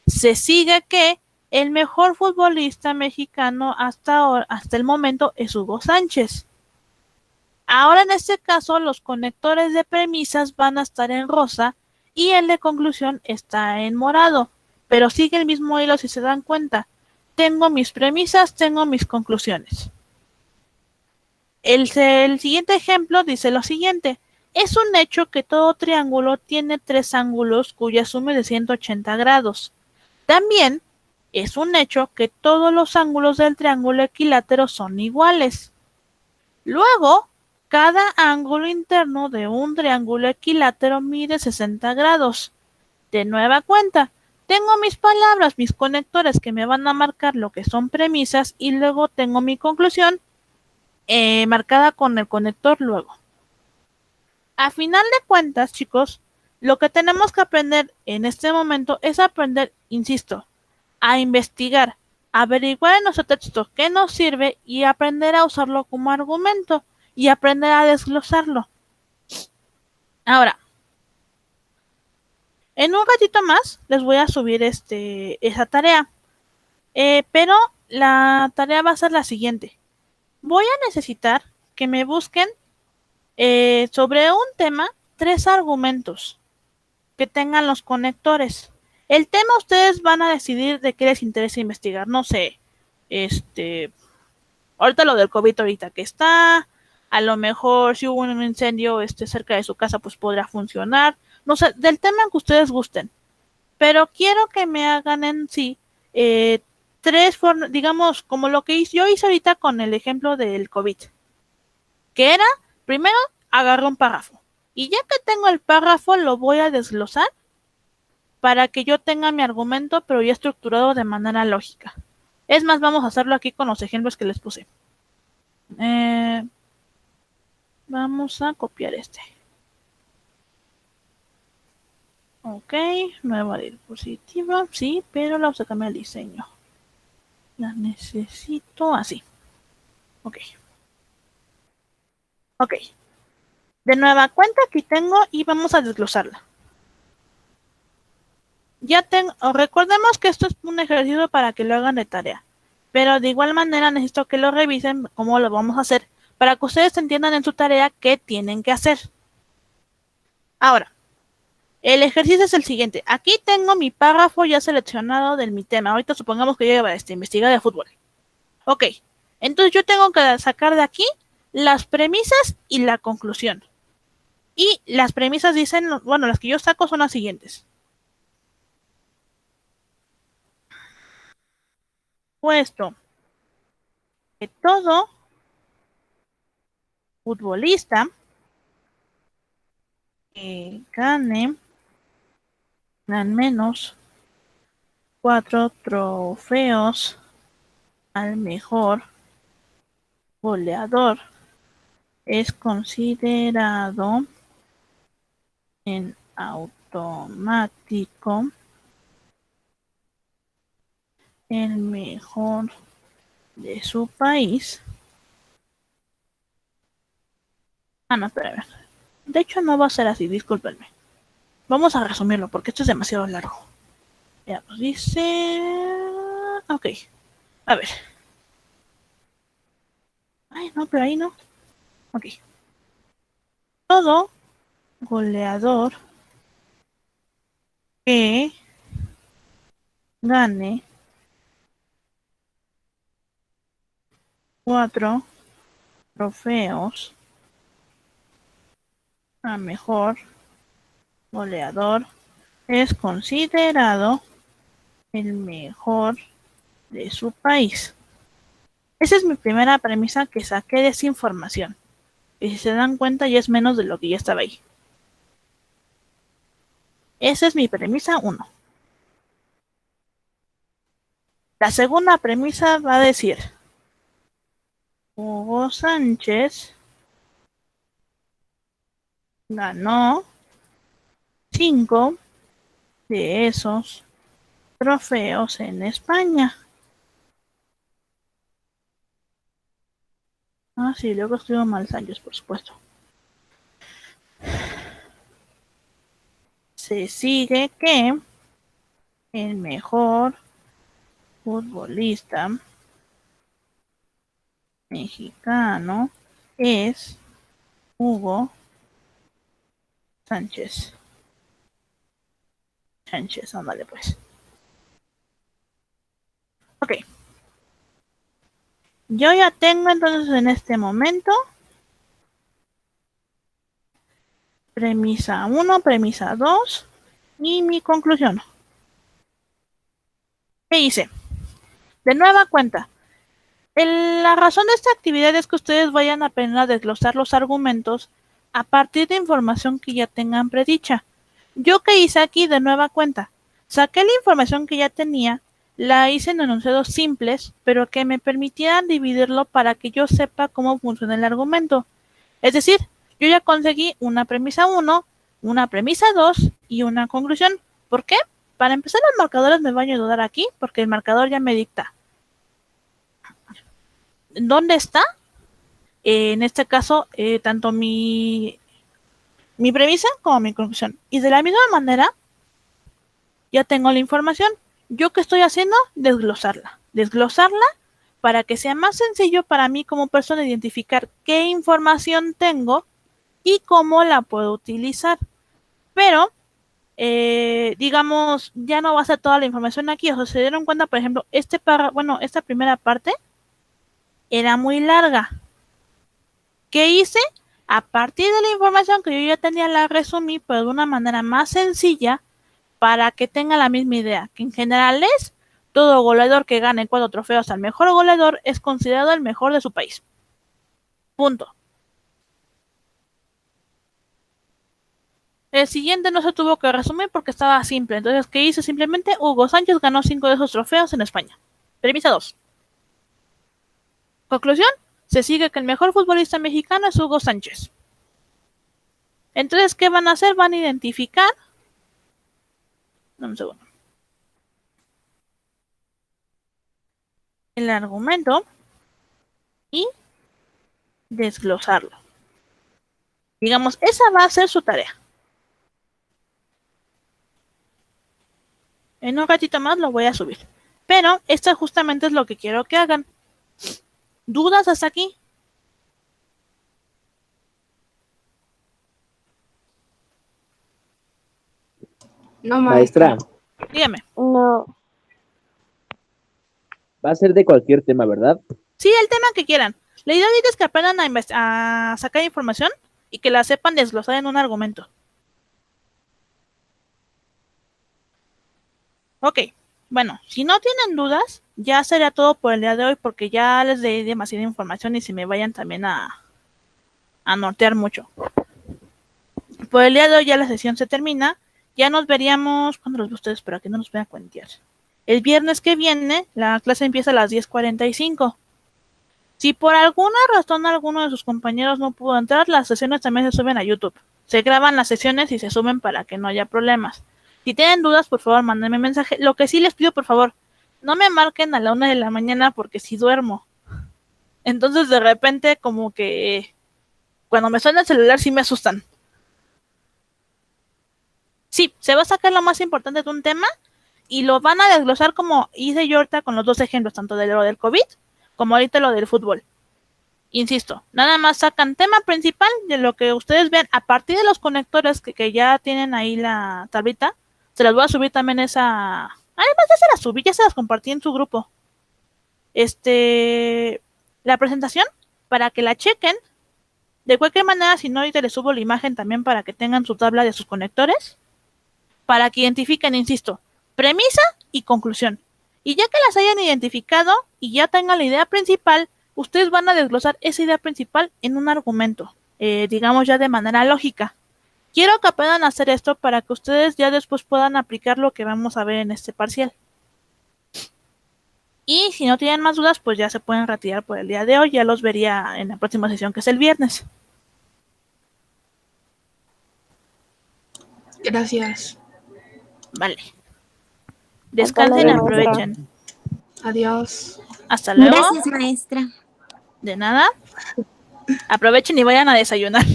se sigue que el mejor futbolista mexicano hasta el momento es Hugo Sánchez. Ahora en este caso los conectores de premisas van a estar en rosa y el de conclusión está en morado, pero sigue el mismo hilo si se dan cuenta. Tengo mis premisas, tengo mis conclusiones. El siguiente ejemplo dice lo siguiente. Es un hecho que todo triángulo tiene 3 ángulos cuya suma es de 180 grados. También es un hecho que todos los ángulos del triángulo equilátero son iguales. Luego, cada ángulo interno de un triángulo equilátero mide 60 grados. De nueva cuenta, tengo mis palabras, mis conectores que me van a marcar lo que son premisas, y luego tengo mi conclusión marcada con el conector luego. A final de cuentas, chicos, lo que tenemos que aprender en este momento es aprender, insisto, a investigar, averiguar en nuestro texto qué nos sirve y aprender a usarlo como argumento y aprender a desglosarlo. Ahora, en un ratito más les voy a subir esa tarea, pero la tarea va a ser la siguiente. Voy a necesitar que me busquen sobre un tema 3 argumentos que tengan los conectores. El tema ustedes van a decidir de qué les interesa investigar. No sé, ahorita lo del COVID ahorita que está, a lo mejor si hubo un incendio cerca de su casa, pues podrá funcionar. No sé, del tema que ustedes gusten. Pero quiero que me hagan en sí 3 formas, digamos, como lo que yo hice ahorita con el ejemplo del COVID. Que era, primero, agarro un párrafo. Y ya que tengo el párrafo, lo voy a desglosar para que yo tenga mi argumento, pero ya estructurado de manera lógica. Es más, vamos a hacerlo aquí con los ejemplos que les puse. Vamos a copiar este. Ok, nueva diapositiva, sí, pero la vamos a cambiar el diseño. La necesito así. Ok. Ok. De nueva cuenta aquí tengo y vamos a desglosarla. Ya tengo, recordemos que esto es un ejercicio para que lo hagan de tarea, pero de igual manera necesito que lo revisen cómo lo vamos a hacer para que ustedes entiendan en su tarea qué tienen que hacer. Ahora, el ejercicio es el siguiente. Aquí tengo mi párrafo ya seleccionado de mi tema. Ahorita supongamos que yo lleva investigar de fútbol. Ok, entonces yo tengo que sacar de aquí las premisas y la conclusión. Y las premisas dicen, bueno, las que yo saco son las siguientes. Puesto que todo futbolista que gane al menos 4 trofeos al mejor goleador es considerado en automático el mejor de su país. No, espérame. De hecho, no va a ser así, discúlpenme. Vamos a resumirlo porque esto es demasiado largo. Ya nos dice. Ok. A ver. Ay, no, pero ahí no. Ok. Todo goleador que gane 4 trofeos a mejor goleador es considerado el mejor de su país. Esa es mi primera premisa que saqué de esa información. Y si se dan cuenta, ya es menos de lo que ya estaba ahí. Esa es mi premisa 1. La segunda premisa va a decir: Hugo Sánchez ganó 5 de esos trofeos en España. Ah, sí, luego escribo mal Sánchez, por supuesto. Se sigue que el mejor futbolista mexicano es Hugo Sánchez. Sánchez, ándale pues. Ok. Yo ya tengo entonces en este momento premisa 1, premisa 2 y mi conclusión. ¿Qué hice? De nueva cuenta, la razón de esta actividad es que ustedes vayan a aprender a desglosar los argumentos a partir de información que ya tengan predicha. ¿Yo qué hice aquí de nueva cuenta? Saqué la información que ya tenía, la hice en enunciados simples, pero que me permitieran dividirlo para que yo sepa cómo funciona el argumento. Es decir, yo ya conseguí una premisa 1, una premisa 2 y una conclusión. ¿Por qué? Para empezar, los marcadores me van a ayudar aquí, porque el marcador ya me dicta dónde está. En este caso, tanto mi premisa como mi conclusión. Y de la misma manera, ya tengo la información. ¿Yo qué estoy haciendo? Desglosarla. Desglosarla para que sea más sencillo para mí como persona identificar qué información tengo y cómo la puedo utilizar. Pero, digamos, ya no va a ser toda la información aquí. O sea, se dieron cuenta, por ejemplo, esta primera parte era muy larga. ¿Qué hice? A partir de la información que yo ya tenía, la resumí, pero de una manera más sencilla para que tenga la misma idea, que en general es: todo goleador que gane 4 trofeos al mejor goleador es considerado el mejor de su país. Punto. El siguiente no se tuvo que resumir porque estaba simple. Entonces, ¿qué hice? Simplemente Hugo Sánchez ganó 5 de esos trofeos en España. Premisa 2. Conclusión: se sigue que el mejor futbolista mexicano es Hugo Sánchez. Entonces, ¿qué van a hacer? Van a identificar... Un segundo. El argumento y desglosarlo. Digamos, esa va a ser su tarea. En un ratito más lo voy a subir. Pero esto justamente es lo que quiero que hagan. ¿Dudas hasta aquí? No, maestra. Dígame. No. Va a ser de cualquier tema, ¿verdad? Sí, el tema que quieran. La idea es que aprendan a sacar información y que la sepan desglosar en un argumento. Ok, bueno, si no tienen dudas, ya sería todo por el día de hoy porque ya les di demasiada información y si me vayan también a nortear mucho. Por el día de hoy ya la sesión se termina. Ya nos veríamos, ¿cuándo los ve ustedes? Para que no nos vayan a cuentear. El viernes que viene, la clase empieza a las 10:45. Si por alguna razón alguno de sus compañeros no pudo entrar, las sesiones también se suben a YouTube. Se graban las sesiones y se suben para que no haya problemas. Si tienen dudas, por favor, mándenme mensaje. Lo que sí les pido, por favor, no me marquen a la 1 de la mañana porque si duermo. Entonces, de repente, como que cuando me suena el celular sí me asustan. Sí, se va a sacar lo más importante de un tema y lo van a desglosar como hice yo ahorita con los dos ejemplos, tanto de lo del COVID como ahorita lo del fútbol. Insisto, nada más sacan tema principal de lo que ustedes vean a partir de los conectores que ya tienen ahí la tablita. Se las voy a subir también esa... Además ya se las subí, ya se las compartí en su grupo. La presentación para que la chequen. De cualquier manera, si no, ahorita les subo la imagen también para que tengan su tabla de sus conectores. Para que identifiquen, insisto, premisa y conclusión. Y ya que las hayan identificado y ya tengan la idea principal, ustedes van a desglosar esa idea principal en un argumento, digamos ya de manera lógica. Quiero que aprendan a hacer esto para que ustedes ya después puedan aplicar lo que vamos a ver en este parcial. Y si no tienen más dudas, pues ya se pueden retirar por el día de hoy. Ya los vería en la próxima sesión, que es el viernes. Gracias. Vale. Descansen y aprovechen. Adiós. Hasta luego. Gracias, maestra. De nada. Aprovechen y vayan a desayunar.